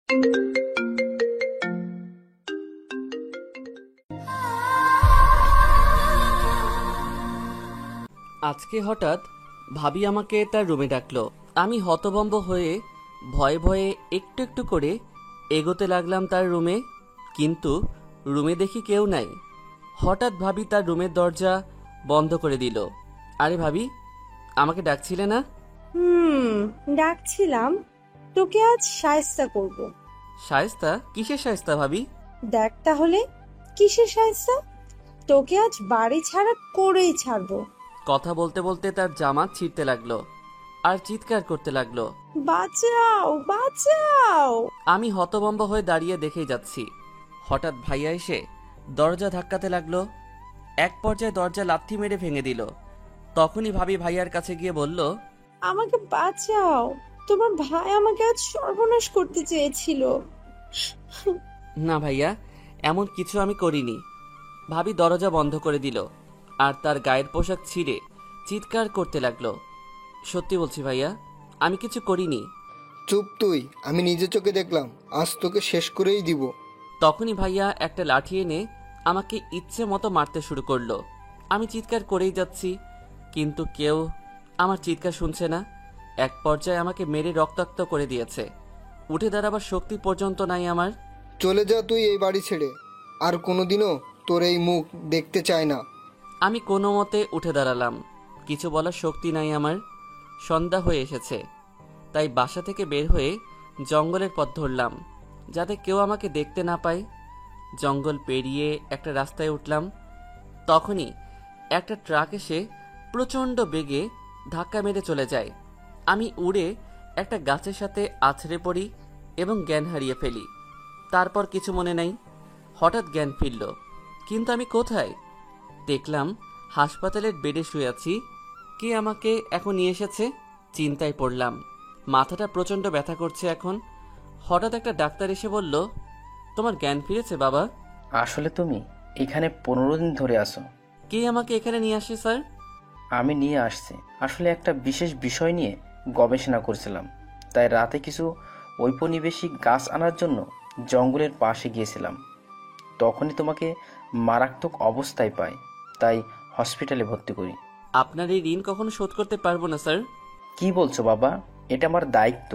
আজকে হঠাৎ ভাবি আমাকে তার রুমে ডাকলো। আমি হতভম্ব হয়ে ভয়ে ভয়ে একটু একটু করে এগোতে লাগলাম তার রুমে, কিন্তু রুমে দেখি কেউ নাই। হঠাৎ ভাবি তার রুমের দরজা বন্ধ করে দিল। আরে ভাবি, আমাকে ডাকছিলে না? ডাকছিলাম। তোকে আজ শায়েস্তা করব। শায়েস্তা? কিসের শায়েস্তা ভাবি? দেখ তাহলে, কিসের শায়েস্তা? তোকে আজ বাড়ি ছাড়া করেই ছাড়বো। কথা বলতে বলতে তার জামা ছিঁড়তে লাগলো আর চিৎকার করতে লাগলো, বাঁচাও বাঁচাও। আমি হতভম্ব হয়ে দাঁড়িয়ে দেখেই যাচ্ছি। হঠাৎ ভাইয়া এসে দরজা ধাক্কাতে লাগলো। এক পর্যায়ে দরজা লাথি মেরে ভেঙে দিল। তখনই ভাবি ভাইয়ার কাছে গিয়ে বলল, আমাকে বাঁচাও, তোমার ভাই আমাকে আজ সর্বনাশ করতে চেয়েছিল। না ভাইয়া, এমন কিছু আমি করিনি। ভাবি দরজা বন্ধ করে দিল আর তার গায়ের পোশাক ছিঁড়ে চিৎকার করতে লাগলো। সত্যি বলছি ভাইয়া, আমি কিছু করিনি। চুপ তুই, আমি নিজে চোখে দেখলাম, আজ তোকে শেষ করেই দিব। তখনই ভাইয়া একটা লাঠি এনে আমাকে ইচ্ছে মতো মারতে শুরু করলো। আমি চিৎকার করেই যাচ্ছি, কিন্তু কেউ আমার চিৎকার শুনছে না। এক পর্যায়ে আমাকে মেরে রক্তাক্ত করে দিয়েছে। উঠে দাঁড়াবার শক্তি পর্যন্ত নাই আমার। চলে যা তুই এই বাড়ি ছেড়ে, আর কোনোদিনও তোর এই মুখ দেখতে চায় না। আমি কোনো মতে উঠে দাঁড়ালাম। কিছু বলার শক্তি নাই আমার। সন্ধ্যা হয়ে এসেছে, তাই বাসা থেকে বের হয়ে জঙ্গলের পথ ধরলাম, যাতে কেউ আমাকে দেখতে না পায়। জঙ্গল পেরিয়ে একটা রাস্তায় উঠলাম। তখনই একটা ট্রাক এসে প্রচণ্ড বেগে ধাক্কা মেরে চলে যায়। আমি উড়ে একটা গাছের সাথে আছড়ে পড়ি এবং জ্ঞান হারিয়ে ফেলি। তারপর কিছু মনে নাই। হঠাৎ জ্ঞান ফিরল, কিন্তু আমি কোথায়? দেখলাম হাসপাতালের বেডে শুয়ে আছি। কে আমাকে এখন নিয়ে এসেছে? চিন্তায় পড়লাম। মাথাটা প্রচণ্ড ব্যথা করছে এখন। হঠাৎ একটা ডাক্তার এসে বলল, তোমার জ্ঞান ফিরেছে বাবা। আসলে তুমি এখানে 15 দিন ধরে আসো। কে আমাকে এখানে নিয়ে আসে স্যার? আমি নিয়ে আসছি। আসলে একটা বিশেষ বিষয় নিয়ে গবেষণা করছিলাম, তাই রাতে কিছু ঔপনিবেশিক গাছ আনার জন্য জঙ্গলের পাশে গিয়েছিলাম। তখনই তোমাকে মারাত্মক অবস্থায় পাই, তাই হসপিটালে ভর্তি করি। আপনার এই ঋণ কখনো শোধ করতে পারবো না স্যার। কি বলছো বাবা? এটা আমার দায়িত্ব।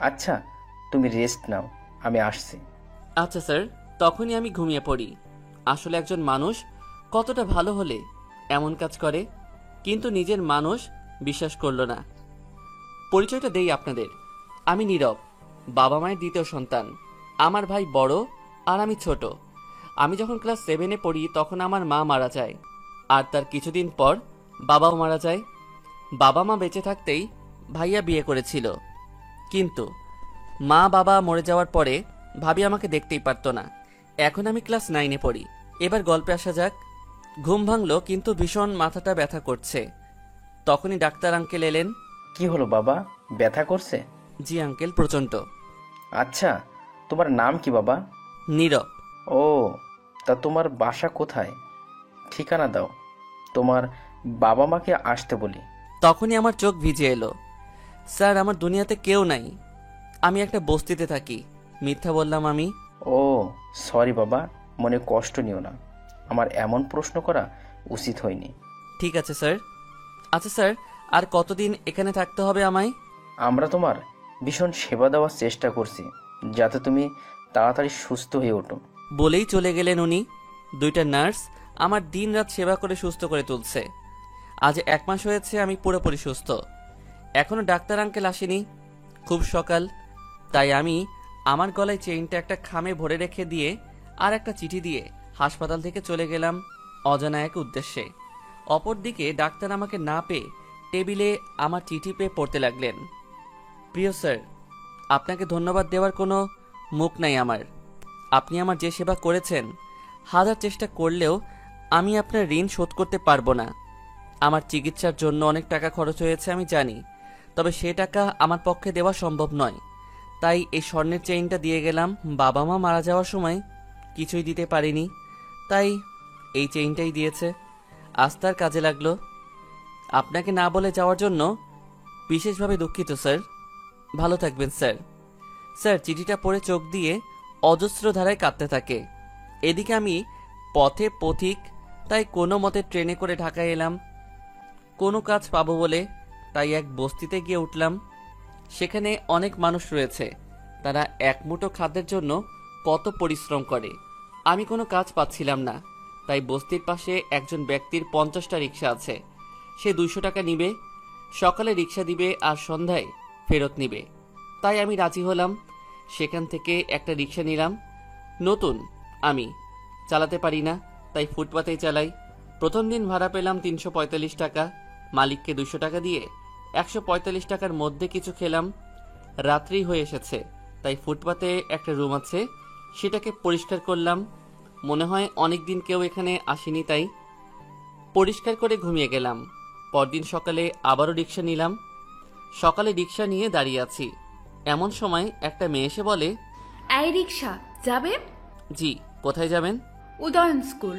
আচ্ছা, তুমি রেস্ট নাও, আমি আসছি। আচ্ছা স্যার। তখনই আমি ঘুমিয়ে পড়ি। আসলে একজন মানুষ কতটা ভালো হলে এমন কাজ করে, কিন্তু নিজের মানুষ বিশ্বাস করলো না। পরিচয়টা দেই আপনাদের। আমি নীরব, বাবা মায়ের দ্বিতীয় সন্তান। আমার ভাই বড় আর আমি ছোট। আমি যখন ক্লাস 7-এ পড়ি তখন আমার মা মারা যায়, আর তার কিছুদিন পর বাবাও মারা যায়। বাবা মা বেঁচে থাকতেই ভাইয়া বিয়ে করেছিল, কিন্তু মা বাবা মরে যাওয়ার পরে ভাবি আমাকে দেখতেই পারতো না। এখন আমি ক্লাস 9-এ পড়ি। এবার গল্পে আসা যাক। ঘুম ভাঙলো, কিন্তু ভীষণ মাথাটা ব্যথা করছে। তখনই ডাক্তার আঙ্কেল এলেন। কি হলো বাবা, ব্যথা করছে? জি আঙ্কেল, প্রচণ্ড। আচ্ছা, তোমার নাম কি বাবা? নীরব। ও, তা তোমার বাসা কোথায়? ঠিকানা দাও, তোমার বাবা মাকে আসতে বলি। তখনই আমার চোখ ভিজে এলো। স্যার, আমার দুনিয়াতে কেউ নাই। আমি একটা বস্তিতে থাকি। মিথ্যা বললাম আমি। ও সরি বাবা, মনে কষ্ট নিও না। আমার এমন প্রশ্ন করা উচিত হয়নি। ঠিক আছে স্যার। আচ্ছা স্যার, আর কতদিন এখানে থাকতে হবে আমায়? আমরা তোমার ভীষণ সেবা দেওয়ার চেষ্টা করছি, যাতে তুমি তাড়াতাড়ি সুস্থ হয়ে ওঠো। বলেই চলে গেলেন উনি। 2টা নার্স আমার দিনরাত সেবা করে সুস্থ করে তুলছে। আজ 1 মাস হয়েছে আমি পুরোপুরি সুস্থ। এখনো ডাক্তার আঙ্কেল আসেনি। খুব সকাল, তাই আমি আমার গলায় চেইনটা একটা খামে ভরে রেখে দিয়ে আর একটা চিঠি দিয়ে হাসপাতাল থেকে চলে গেলাম অজানা এক উদ্দেশ্যে। অপরদিকে ডাক্তার আমাকে না পেয়ে টেবিলে আমার চিঠি পেয়ে পড়তে লাগলেন। প্রিয় স্যার, আপনাকে ধন্যবাদ দেওয়ার কোনো মুখ নাই আমার। আপনি আমার যে সেবা করেছেন, হাজার চেষ্টা করলেও আমি আপনার ঋণ শোধ করতে পারবো না। আমার চিকিৎসার জন্য অনেক টাকা খরচ হয়েছে আমি জানি, তবে সে টাকা আমার পক্ষে দেওয়া সম্ভব নয়। তাই এই স্বর্ণের চেইনটা দিয়ে গেলাম। বাবা মা মারা যাওয়ার সময় কিছুই দিতে পারিনি, তাই এই চেইনটাই দিয়েছে। আজ তার কাজে লাগলো। আপনাকে না বলে যাওয়ার জন্য বিশেষভাবে দুঃখিত স্যার। ভালো থাকবেন স্যার। স্যার চিঠিটা পড়ে চোখ দিয়ে অজস্র ধারায় কাঁদতে থাকে। এদিকে আমি পথে পথিক, তাই কোনো মতে ট্রেনে করে ঢাকায় এলাম কোনো কাজ পাবো বলে। তাই এক বস্তিতে গিয়ে উঠলাম। সেখানে অনেক মানুষ রয়েছে, তারা এক মুঠো খাদ্যের জন্য কত পরিশ্রম করে। আমি কোনো কাজ পাচ্ছিলাম না, তাই বস্তির পাশে একজন ব্যক্তির 50টা রিক্সা আছে। সে 200 টাকা নিবে, সকালে রিক্সা দিবে আর সন্ধ্যায় ফেরত নিবে। তাই আমি রাজি হলাম। সেখান থেকে একটা রিক্সা নিলাম। নতুন, আমি চালাতে পারি না, তাই ফুটপাতেই চালাই। প্রথম দিন ভাড়া পেলাম 345 টাকা। মালিককে 200 টাকা দিয়ে 145 টাকার মধ্যে কিছু খেলাম। রাত্রি হয়ে এসেছে, তাই ফুটপাতে একটা রুম আছে, সেটাকে পরিষ্কার করলাম। মনে হয় অনেক দিন কেউ এখানে আসেনি, তাই পরিষ্কার করে ঘুমিয়ে গেলাম। পরদিন সকালে আবারও রিক্সা নিলাম। সকালে রিক্সা নিয়ে দাঁড়িয়ে আছি, এমন সময় একটা মেয়ে এসে বলে, এই রিক্সা যাবে? জি, কোথায় যাবেন? উদয়ন স্কুল।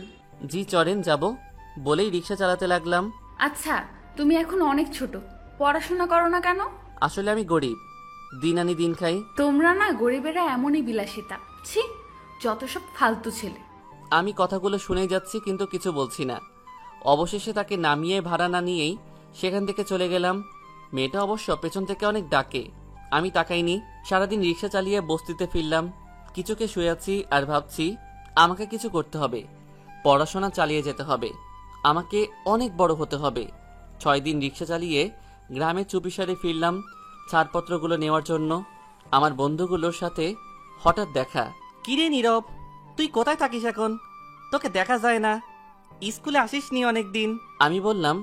জি চড়েন, যাব। বলেই রিক্সা চালাতে লাগলাম। আচ্ছা, তুমি এখন অনেক ছোট, পড়াশোনা করো না কেন? আসলে আমি গরিব, দিন আনি দিন খাই। তোমরা না গরিবেরা এমনই বিলাসিতা, ছি, যত সব ফালতু ছেলে। আমি কথাগুলো শুনেই যাচ্ছি, কিন্তু কিছু বলছি না। অবশেষে তাকে নামিয়ে ভাড়া না নিয়েই সেখান থেকে চলে গেলাম। মেয়েটা অবশ্য পেছন থেকে অনেক ডাকে, আমি তাকাইনি। সারাদিন রিক্সা চালিয়ে বস্তিতে ফিরলাম। কিছুকে শুয়ে আছি আর ভাবছি আমাকে কিছু করতে হবে, পড়াশোনা চালিয়ে যেতে হবে, আমাকে অনেক বড় হতে হবে। 6 দিন রিক্সা চালিয়ে গ্রামে চুপিসারে ফিরলাম ছাড়পত্রগুলো নেওয়ার জন্য। আমার বন্ধুগুলোর সাথে হঠাৎ দেখা। কিরে নীরব, তুই কোথায় থাকিস এখন? তোকে দেখা যায় না, স্কুলে আসিস নি অনেক দিন। আমি বললাম,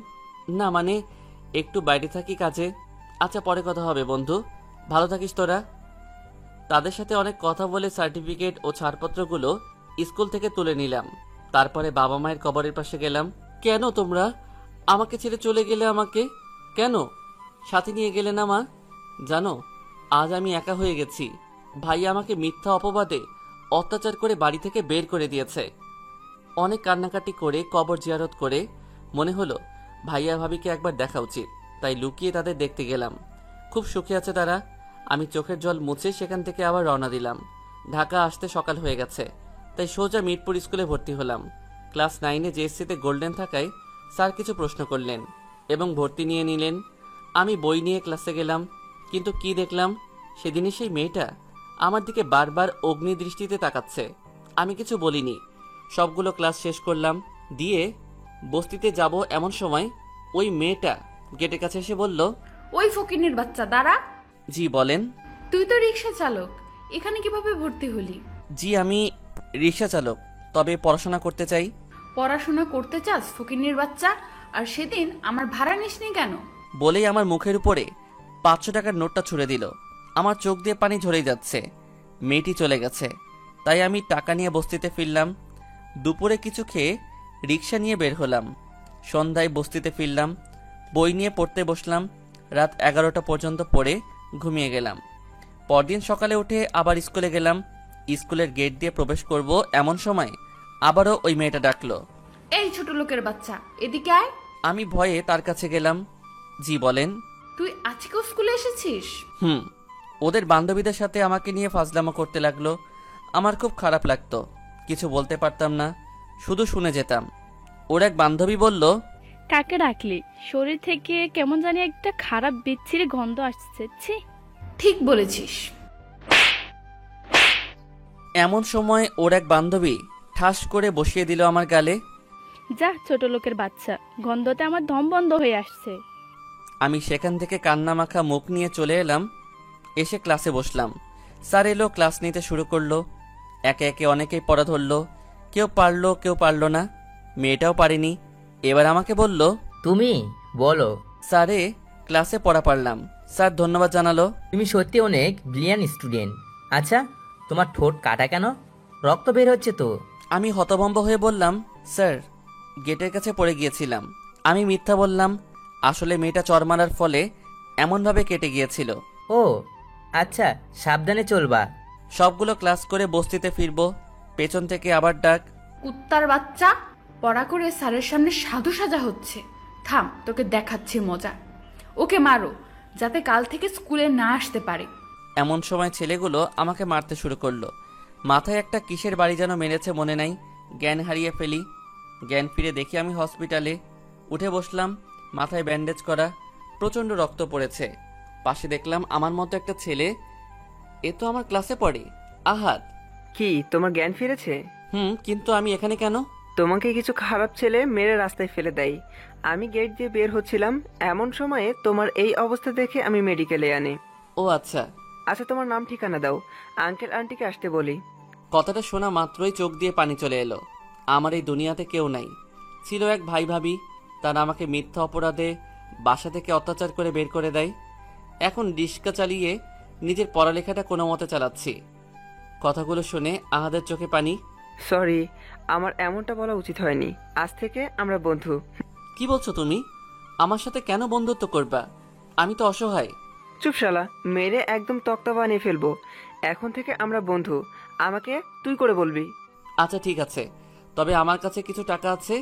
না মানে একটু বাইরে থাকি কাজে। আচ্ছা, পরে কথা হবে বন্ধু, ভালো থাকিস তোরা। তাদের সাথে অনেক কথা বলে সার্টিফিকেট ও ছাড়পত্রগুলো স্কুল থেকে তুলে নিলাম। তারপরে বাবা মায়ের কবরের পাশে গেলাম। কেন তোমরা আমাকে ছেড়ে চলে গেলে? আমাকে কেন সাথে নিয়ে গেলে না মা? জানো, আজ আমি একা হয়ে গেছি। ভাই আমাকে মিথ্যা অপবাদে অত্যাচার করে বাড়ি থেকে বের করে দিয়েছে। অনেক কান্নাকাটি করে কবর জিয়ারত করে মনে হলো ভাইয়া ভাবিকে একবার দেখা উচিত, তাই লুকিয়ে তাদের দেখতে গেলাম। খুব সুখে আছে তারা। আমি চোখের জল মুছে সেখান থেকে আবার রওনা দিলাম। ঢাকা আসতে সকাল হয়ে গেছে, তাই সোজা মিরপুর স্কুলে ভর্তি হলাম। ক্লাস 9-এ জেএসসিতে গোল্ডেন থাকায় স্যার কিছু প্রশ্ন করলেন এবং ভর্তি নিয়ে নিলেন। আমি বই নিয়ে ক্লাসে গেলাম, কিন্তু কি দেখলাম, সেদিনই সেই মেয়েটা আমার দিকে বারবার অগ্নি দৃষ্টিতে তাকাচ্ছে। আমি কিছু বলিনি, সবগুলো ক্লাস শেষ করলাম, দিয়ে বস্তিতে যাব এমন সময় ওই মেয়েটা গেটের কাছে এসে বলল, ওই ফকিনের বাচ্চা, দাঁড়া। জি বলেন। তুই তো রিক্সা চালক, এখানে কিভাবে ভর্তি হলি? জি আমি রিক্সা চালক, তবে পড়াশোনা করতে চাই। পড়াশোনা করতে চাস ফকিনের বাচ্চা? আর সেদিন আমার ভাড়া নিসনি কেন? বলেই আমার মুখের উপরে 500 টাকার নোটটা ছুঁড়ে দিল। আমার চোখ দিয়ে পানি ঝরেই যাচ্ছে। মেয়েটি চলে গেছে, তাই আমি টাকা নিয়ে বস্তিতে ফিরলাম। দুপুরে কিছু খেয়ে রিক্সা নিয়ে বের হলাম। সন্ধ্যায় বস্তিতে ফিরলাম, বই নিয়ে পড়তে বসলাম। রাত 11টা পর্যন্ত পড়ে ঘুমিয়ে গেলাম। পরদিন সকালে উঠে আবার স্কুলে গেলাম। স্কুলের গেট দিয়ে প্রবেশ করব এমন সময় আবারও ওই মেয়েটা ডাকলো, এই ছোট লোকের বাচ্চা, এদিকে আয়। আমি ভয়ে তার কাছে গেলাম। জি বলেন। তুই আজকেও স্কুলে এসেছিস? ওদের বান্ধবীদের সাথে আমাকে নিয়ে ফাজলামো করতে লাগলো। আমার খুব খারাপ লাগতো, কিছু বলতে পারতাম না, শুধু শুনে যেতাম। ওর এক বান্ধবী বলল, কাকে ডাকলি? শরীর থেকে কেমন জানি একটা খারাপ বিচ্ছিরি গন্ধ আসছে। ছি। ঠিক বলেছিস। এমন সময় ওর এক বান্ধবী ঠাস করে বসিয়ে দিল আমার গালে। যা ছোট লোকের বাচ্চা, গন্ধতে আমার দম বন্ধ হয়ে আসছে। আমি সেখান থেকে কান্না মাখা মুখ নিয়ে চলে এলাম। এসে ক্লাসে বসলাম। স্যার এলো, ক্লাস নিতে শুরু করলো। একে একে অনেকেই পড়া ধরলো, কেউ পারলো কেউ পারলো না। মেয়েটাও পারেনি। এবার আমাকে বলল, তুমি বলো। স্যারে ক্লাসে পড়া পারলাম। স্যার ধন্যবাদ জানালো। তুমি সত্যি অনেক ব্রিলিয়ান্ট স্টুডেন্ট। আচ্ছা, তোমার ঠোঁট কাটা কেন? রক্ত বের হচ্ছে তো। আমি হতভম্ব হয়ে বললাম, স্যার গেটের কাছে পড়ে গিয়েছিলাম। আমি মিথ্যা বললাম। আসলে মেয়েটা চড় মারার ফলে এমনভাবে কেটে গিয়েছিল। ও আচ্ছা, সাবধানে চলবা। সবগুলো ক্লাস করে বস্তিতে ফিরবো। পেছন থেকে আবার ডাক, কুত্তার বাচ্চা, পড়া করে স্যারের সামনে সাধু সাজা হচ্ছে। থাম, তোকে দেখাচ্ছি মজা। ওকে মারো, যাতে কাল থেকে স্কুলে না আসতে পারে। এমন সময় ছেলেগুলো আমাকে মারতে শুরু করলো। মাথায় একটা কিসের বাড়ি যেন মেরেছে মনে নাই, জ্ঞান হারিয়ে ফেলি। জ্ঞান ফিরে দেখি আমি হসপিটালে। উঠে বসলাম, মাথায় ব্যান্ডেজ করা, প্রচণ্ড রক্ত পড়েছে। পাশে দেখলাম আমার মতো একটা ছেলে, এ তো আমার ক্লাসে পড়ে, আহাদ। কি তোমার জ্ঞান ফিরেছে? কিন্তু আমি এখানে কেন? তোমাকে কিছু খারাপ ছেলে মেরে রাস্তায় ফেলে দেয়। আমি গেট দিয়ে বের হচ্ছিলাম, এমন সময়ে তোমার এই অবস্থা দেখে আমি মেডিকেলে আনি। ও আচ্ছা। আচ্ছা, তোমার নাম ঠিকানা দাও, আঙ্কেল আন্টিকে আসতে বলি। কথাটা শোনা মাত্রই চোখ দিয়ে পানি চলে এলো। আমার এই দুনিয়াতে কেউ নাই। ছিল এক ভাই ভাবি, তারা আমাকে মিথ্যা অপরাধে বাসা থেকে অত্যাচার করে বের করে দেয়। এখন রিক্সা চালিয়ে নিজের পড়ালেখাটা কোনো মতে চালাচ্ছি। কথাগুলো শুনে আহাদের চোখে পানি। সরি, আমার এমনটা বলা উচিত হয়নি। আজ থেকে আমরা বন্ধু। কি বলছো তুমি? আমার সাথে কেন বন্ধুত্ব করবা? আমি তো অসহায়। চুপ শালা, মেরে একদম তক্তা বানিয়ে ফেলবো। এখন থেকে আমরা বন্ধু, আমাকে তুই করে বলবি। আচ্ছা ঠিক আছে, তবে আমার কাছে কিছু টাকা আছে,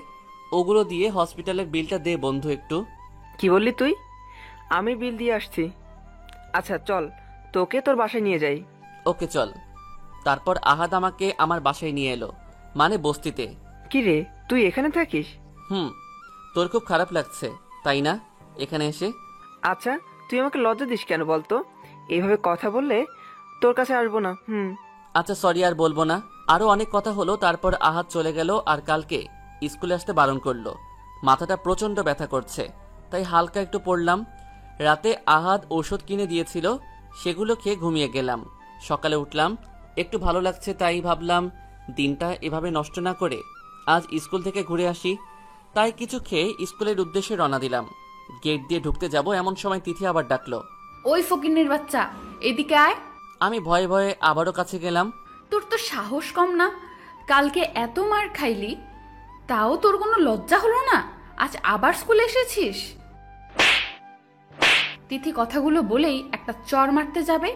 ওগুলো দিয়ে হসপিটালের বিলটা দে বন্ধু একটু। কি বললি তুই? আমি বিল দিয়ে আসছি। আচ্ছা চল, তোকে তোর বাসায় নিয়ে যাই। ওকে চল। তারপর আহাদ আমাকে আমার বাসায় নিয়ে এলো, মানে বস্তিতে। কি রে, তুই এখানে থাকিস? তোর খুব খারাপ লাগছে তাই না এখানে এসে? আচ্ছা, তুই আমাকে লজ্জা দিস কেন বলতো? এইভাবে কথা বললে তোর কাছে আসবো না। আচ্ছা সরি, আর বলবো না। আরো অনেক কথা হলো। তারপর আহাদ চলে গেল আর কালকে স্কুলে আসতে বারণ করলো। মাথাটা প্রচন্ড ব্যথা করছে, তাই হালকা একটু পড়লাম। রাতে আহাদ ওষুধ কিনে দিয়েছিল, সেগুলো খেয়ে ঘুমিয়ে গেলাম। সকালে উঠলাম, একটু ভালো লাগছে, তাই ভাবলাম দিনটা এভাবে নষ্ট না করে আজ স্কুল থেকে ঘুরে আসি। তাই কিছু খেয়ে স্কুলের উদ্দেশ্যে রওনা দিলাম। গেট দিয়ে ঢুকতে যাব এমন সময় তিথি আবার ডাকলো। ওই ফকিন্নির বাচ্চা, এদিকে আয়। আমি ভয়ে ভয়ে আবারও কাছে গেলাম। তোর তো সাহস কম না? কালকে এত মার খাইলি, তাও তোর কোনো লজ্জা হলো না? আজ আবার স্কুলে এসেছিস? তিথি কথাগুলো বলেই একটা চর মারতে যাবে,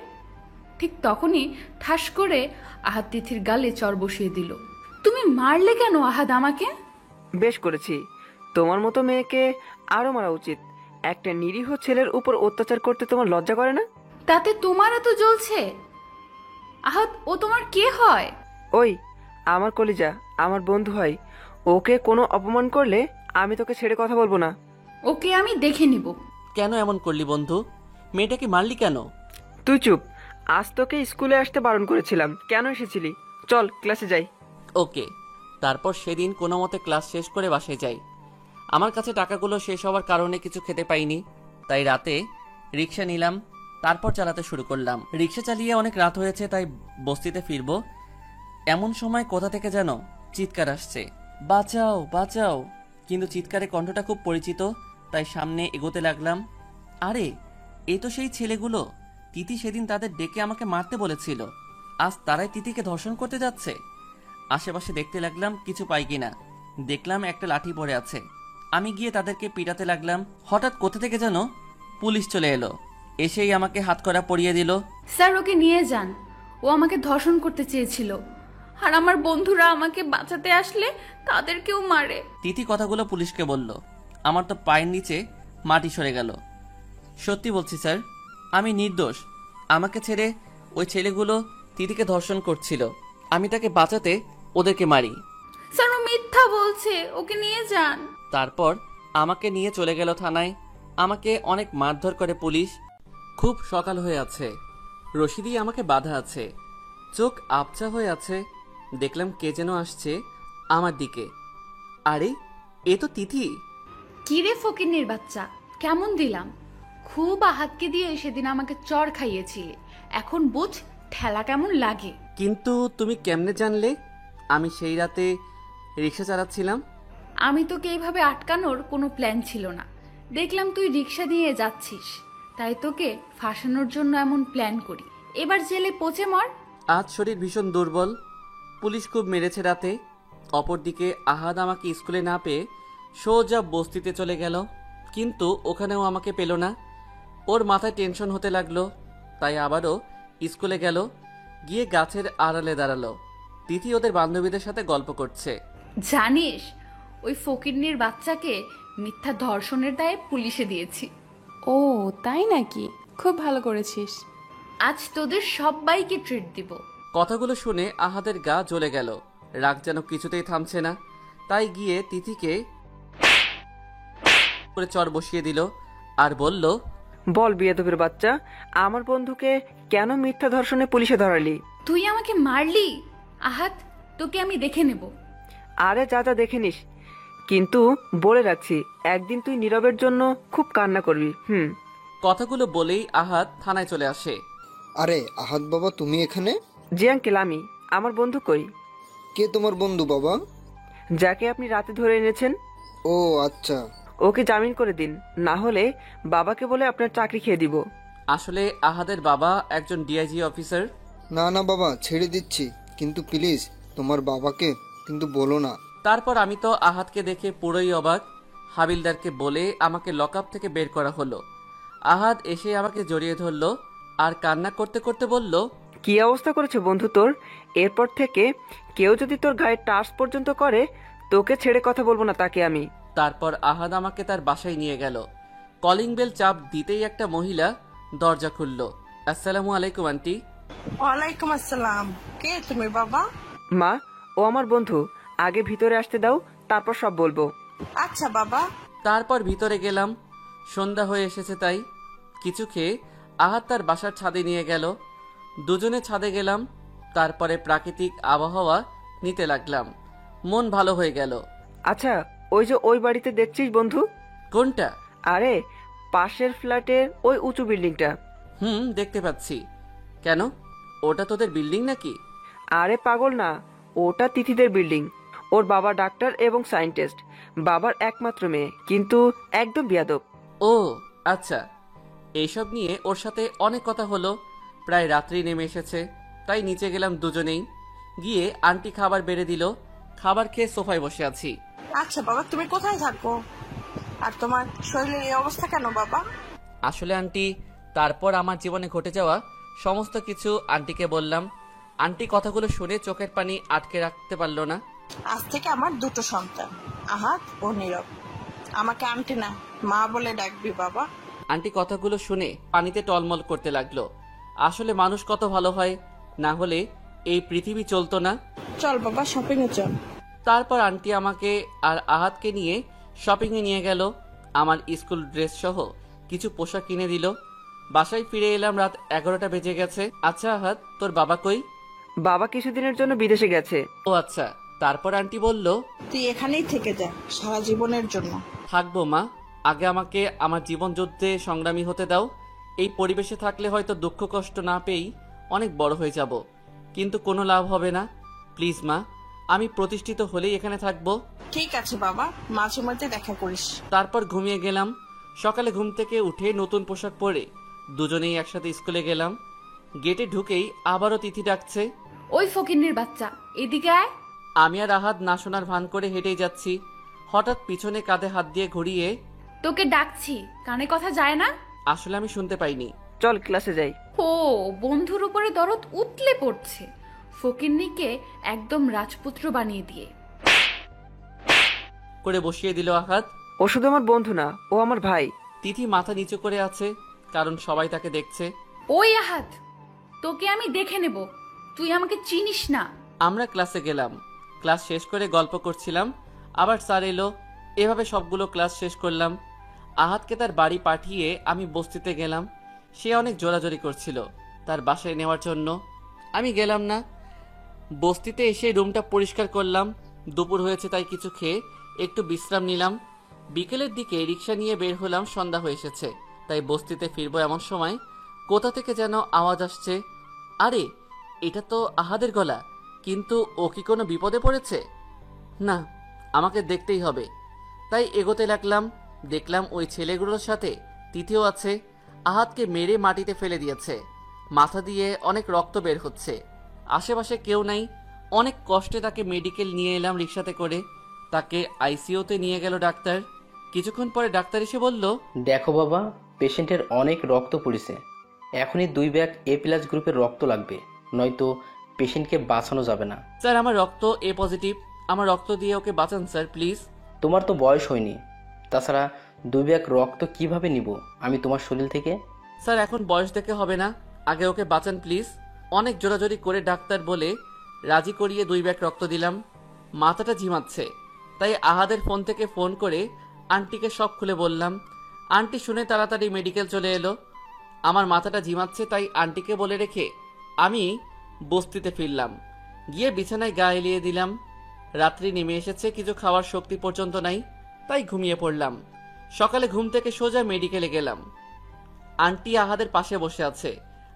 ঠিক তখনই ঠাস করে আহাদ তিথির গালে চর বসিয়ে দিল। তুমি মারলে কেন আহাদ আমাকে? বেশ করেছি, তোমার মতো মেয়েকে আরো মারা উচিত। একটা নিরীহ ছেলের উপর অত্যাচার করতে তোমার লজ্জা করে না? তাতে তোমার এত জ্বলছে? আহাদ, ও তোমার কে হয়? ওই আমার কলিজা, আমার বন্ধু হয়। ওকে কোনো অপমান করলে আমি তোকে ছেড়ে কথা বলবো না। ওকে আমি দেখে নিব। কেন এমন করলি বন্ধু? মেয়েটাকে মারলি কেন? তুই চুপ। আজ তোকে স্কুলে আসতে বারণ করেছিলাম, কেন এসেছিলি? চল ক্লাসে যাই। ওকে। তারপর সেদিন কোনো মতে ক্লাস শেষ করে বাসায় যাই। আমার কাছে টাকাগুলো শেষ হওয়ার কারণে কিছু খেতে পাইনি, তাই রাতে রিক্সা নিলাম। তারপর চালাতে শুরু করলাম। রিক্সা চালিয়ে অনেক রাত হয়েছে, তাই বস্তিতে ফিরবো। এমন সময় কোথা থেকে যেন চিৎকার আসছে, বাঁচাও বাঁচাও। কিন্তু চিৎকারে কণ্ঠটা খুব পরিচিত, তাই সামনে এগোতে লাগলাম। আরে এ তো সেই ছেলেগুলো, তিথি সেদিন তাদের ডেকে আমাকে মারতে বলেছিল, আজ তারাই তিথিকে ধর্ষণ করতে যাচ্ছে। আশেপাশে দেখতে লাগলাম কিছু পাই কিনা। দেখলাম একটা লাঠি পড়ে আছে। আমি গিয়ে তাদেরকে পিটাতে লাগলাম। হঠাৎ কোথা থেকে যেন পুলিশ চলে এলো, এসেই আমাকে হাতকড়া পরিয়ে দিল। স্যার, ওকে নিয়ে যান, ও আমাকে ধর্ষণ করতে চেয়েছিল, আর আমার বন্ধুরা আমাকে বাঁচাতে আসলে তাদেরকেও মারে। তিথি কথাগুলো পুলিশকে বলল। আমার তো পায়ের নিচে মাটি সরে গেল। সত্যি বলছি স্যার, আমি নির্দোষ। আমাকে ছেড়ে ওই ছেলেগুলো তিথিকে ধর্ষণ করছিল, আমি তাকে বাঁচাতে ওদেরকে মারি। স্যার, ও মিথ্যা বলছে, ওকে নিয়ে যান। তারপর আমাকে নিয়ে চলে গেল থানায়। আমাকে অনেক মারধর করে পুলিশ। খুব সকাল হয়ে আছে, রশিদি আমাকে বাধা আছে, চোখ আবছা হয়ে আছে। দেখলাম কে যেন আসছে আমার দিকে। আরে এ তো তিথি। কিরে ফকিন্নির বাচ্চা, কেমন দিলাম? খুব আহাতকে দিয়ে সেদিন আমাকে চর খাইয়েছিলে, এখন বুঝ ঠেলা কেমন লাগে। কিন্তু তুমি কেমনে জানলে আমি সেই রাতে রিক্সা চালাচ্ছিলাম? আমি তোকে এইভাবে আটকানোর কোনো প্ল্যান ছিল না। দেখলাম তুই রিক্সা নিয়ে যাচ্ছিস, তাই তোকে ফাঁসানোর জন্য এমন প্ল্যান করি। এবার জেলে পচে মর। আজ শরীর ভীষণ দুর্বল, পুলিশ খুব মেরেছে রাতে। অপরদিকে আহাদ আমাকে স্কুলে না পেয়ে সোজা বস্তিতে চলে গেল, কিন্তু ওখানেও আমাকে পেল না। ওর মাথায় টেনশন হতে লাগলো, তাই আবারও স্কুলে গেল। গিয়ে গাছের আড়ালে দাঁড়ালো। তিথি ওদের বান্ধবীদের সাথে গল্প করছে। জানিস, ওই ফকিন্নির বাচ্চাকে মিথ্যা ধর্ষণের দায়ে পুলিশে দিয়েছি। ও তাই নাকি? খুব ভালো করেছিস। আজ তোদের সবাইকে ট্রিট দিব। কথাগুলো শুনে আহাদের গা জ্বলে গেল। রাগ যেন কিছুতেই থামছে না। তাই গিয়ে তিথিকে করে চর বসিয়ে দিল আর বলল, বল বিয়াদবের বাচ্চা, আমার বন্ধুকে কেন মিথ্যা ধর্ষণে পুলিশে ধরালি? তুই আমাকে মারলি? আহাত, তোকে আমি দেখে নেব। আরে যা যা দেখে নিস, কিন্তু বলে রাখছি একদিন তুই নীরবের জন্য খুব কান্না করবি। কথাগুলো বলেই আহাদ থানায় চলে আসে। আরে আহাদ বাবা, তুমি এখানে? জি আঙ্কেল, আমি। আমার বন্ধু কই? কে তোমার বন্ধু বাবা? যাকে আপনি রাতে ধরে এনেছেন। ও আচ্ছা। ওকে জামিন করে দিন, না হলে বাবাকে বলে আপনার চাকরি খেয়ে দিব। আসলে আহাদের বাবা একজন ডিআইজি অফিসার। না না বাবা, ছেড়ে দিচ্ছি, কিন্তু প্লিজ তোমার বাবাকে কিন্তু বলো না। তারপর আমি তো আহাদকে দেখে পুরোই অবাক। হাবিলদারকে বলে আমাকে লকআপ থেকে বের করা হলো। আহাদ এসে আমাকে জড়িয়ে ধরলো আর কান্না করতে করতে বলল, কি অবস্থা করেছে বন্ধু তোর? এরপর থেকে কেউ যদি তোর গায়ে টাচ পর্যন্ত করে, তোকে ছেড়ে কথা বলবো না তাকে আমি। তারপর আহাদ আমাকে তার বাসায় নিয়ে গেল। কলিং বেল চাপ দিতেই একটা মহিলা দরজা খুলল। আসসালামু আলাইকুম আন্টি। ওয়ালাইকুম আসসালাম। কে তুমি বাবা? মা, ও আমার বন্ধু, আগে ভিতরে আসতে দাও, তারপর সব বলবো। আচ্ছা বাবা। তারপর ভিতরে গেলাম। সন্ধ্যা হয়ে এসেছে তাই কিছু খেয়ে আহাদ তার বাসার ছাদে নিয়ে গেল। দুজনে ছাদে গেলাম। তারপরে প্রাকৃতিক আবহাওয়া নিতে লাগলাম। মন ভালো হয়ে গেল। আচ্ছা, ওই যে ওই বাড়িতে দেখছিস বন্ধু? কোনটা? আরে পাশের ফ্ল্যাটের ওই উঁচু বিল্ডিংটা। দেখতে পাচ্ছি। কেন, ওটা তোদের বিল্ডিং নাকি? আরে পাগল না, ওটা তিথিদের বিল্ডিং। ওর বাবা ডাক্তার এবং সায়েন্টিস্ট, বাবার একমাত্র মেয়ে, কিন্তু একদম বিয়াদব। ও আচ্ছা। এইসব নিয়ে ওর সাথে অনেক কথা হলো। প্রায় রাত্রি নেমে এসেছে, তাই নিচে গেলাম দুজনেই। গিয়ে আন্টি খাবার বেড়ে দিল। খাবার খেয়ে সোফায় বসে আছি। আচ্ছা বাবা, তুমি কোথায় থাকো আর তোমার শরীরের এই অবস্থা কেন বাবা? আসলে আন্টি, তারপর আমার জীবনে ঘটে যাওয়া সমস্ত কিছু আন্টিকে বললাম। আন্টি কথাগুলো শুনে চোখের পানি আটকে রাখতে পারলো না। আজ থেকে আমার দুটো সন্তান, আহাদ ও নীরব। আমাকে আন্টি না, মা বলে ডাকবি বাবা। আন্টি কথাগুলো শুনে পানিতে টলমল করতে লাগলো। আসলে মানুষ কত ভালো হয়, না হলে এই পৃথিবী চলতো না। চল বাবা, শপিং এ চল। তারপর আন্টি আমাকে আর আহাদকে নিয়ে শপিংয়ে নিয়ে গেল। আমার স্কুল ড্রেস সহ কিছু পোশাক কিনে দিল। বাসায় ফিরে এলাম রাত 11টা বেজে গেছে। আচ্ছা আহাদ, তোর বাবা কই? বাবা কিছুদিনের জন্য বিদেশে গেছে। ও আচ্ছা। তারপর আন্টি বলল, তুই এখানেই থেকে যা সারা জীবনের জন্য। থাকবো মা, আগে আমাকে আমার জীবন যুদ্ধে সংগ্রামী হতে দাও। এই পরিবেশে থাকলে হয়তো দুঃখ কষ্ট না পেয়েই অনেক বড় হয়ে যাব, কিন্তু কোনো লাভ হবে না। প্লিজ মা, আমি প্রতিষ্ঠিত হলেই এখানে থাকবো। ঠিক আছে বাবা, মাঝে মধ্যে দেখা করিস। তারপর ঘুমিয়ে গেলাম। সকালে ঘুম থেকে উঠে নতুন পোশাক পরে দুজনেই একসাথে স্কুলে গেলাম। গেটে ঢুকেই আবারও তিথি ডাকছে, ওই ফকিন্নির বাচ্চা, এদিকে আয়। আমি আর আহাদ না শোনার ভান করে হেঁটেই যাচ্ছি। হঠাৎ পিছনে কাঁধে হাত দিয়ে ঘুরিয়ে, তোকে ডাকছি, কানে কথা যায় না? আসলে আমি শুনতে পাইনি। চল ক্লাসে যাই। ও, বন্ধুর উপরে দরদ উতলে পড়ছে। ফকিন্নিকে একদম রাজপুত্র বানিয়ে দিয়ে করে বসিয়ে দিল আহাদ। ও শুধু আমার বন্ধু না, ও আমার ভাই। তিথি মাথা নিচু করে আছে, কারণ সবাই তাকে দেখছে। ওই আহাত, তোকে আমি দেখে নেব, তুই আমাকে চিনিস না। আমরা ক্লাসে গেলাম। ক্লাস শেষ করে গল্প করছিলাম, আবার স্যার এলো। এভাবে সবগুলো ক্লাস শেষ করলাম। আহাদকে তার বাড়ি পাঠিয়ে আমি বস্তিতে গেলাম। সে অনেক জোরাজোরি করছিল তার বাসায় নেওয়ার জন্য। আমি গেলাম না। বস্তিতে এসে রুমটা পরিষ্কার করলাম। দুপুর হয়েছে তাই কিছু খেয়ে একটু বিশ্রাম নিলাম। বিকেলের দিকে রিক্সা নিয়ে বের হলাম। সন্ধ্যা হয়ে এসেছে, তাই বস্তিতে ফিরবো এমন সময় কোথা থেকে যেন আওয়াজ আসছে। আরে, এটা তো আহাদের গলা, কিন্তু ও কি কোনো বিপদে পড়েছে? না, আমাকে দেখতেই হবে। তাই এগোতে লাগলাম। দেখলাম ওই ছেলেগুলোর সাথে তিথিও আছে। আহাদকে মেরে মাটিতে ফেলে দিয়েছে। মাথা দিয়ে অনেক রক্ত বের হচ্ছে। আশেপাশে কেউ নাই। অনেক কষ্টে তাকে মেডিকেল নিয়ে এলাম রিক্সাতে করে। তাকে আইসিইউতে নিয়ে গেল ডাক্তার। কিছুক্ষণ পরে ডাক্তার এসে বলল, দেখো বাবা, পেশেন্টের অনেক রক্ত পড়েছে, এখনই 2 ব্যাগ A+ গ্রুপের রক্ত লাগবে, নয়তো পেশেন্টকে বাঁচানো যাবে না। স্যার, আমার রক্ত A পজিটিভ, আমার রক্ত দিয়ে ওকে বাঁচান স্যার প্লিজ। তোমার তো বয়স হয়নি, তাছাড়া 2 ব্যাগ রক্ত কিভাবে নিব আমি তোমার শরীর থেকে? স্যার, এখন বয়স দেখে হবে না, আগে ওকে বাঁচান প্লিজ। অনেক জোরাজোরি করে ডাক্তার বলে রাজি করিয়ে 2 ব্যাগ রক্ত দিলাম। মাথাটা ঝিমাচ্ছে, তাই আহাদের ফোন থেকে ফোন করে আন্টিকে সব খুলে বললাম। আন্টি শুনে তাড়াতাড়ি মেডিকেল চলে এলো। আমার মাথাটা ঝিমাচ্ছে, তাই আন্টিকে বলে রেখে আমি বস্তিতে ফিরলাম। গিয়ে বিছানায় গা এলিয়ে দিলাম। রাত্রি নেমে এসেছে, কিছু খাওয়ার শক্তি পর্যন্ত নাই, তাই ঘুমিয়ে পড়লাম। সকালে ঘুম থেকে সোজা মেডিকেলে গেলাম। আন্টি আহাদের পাশে বসে আছে,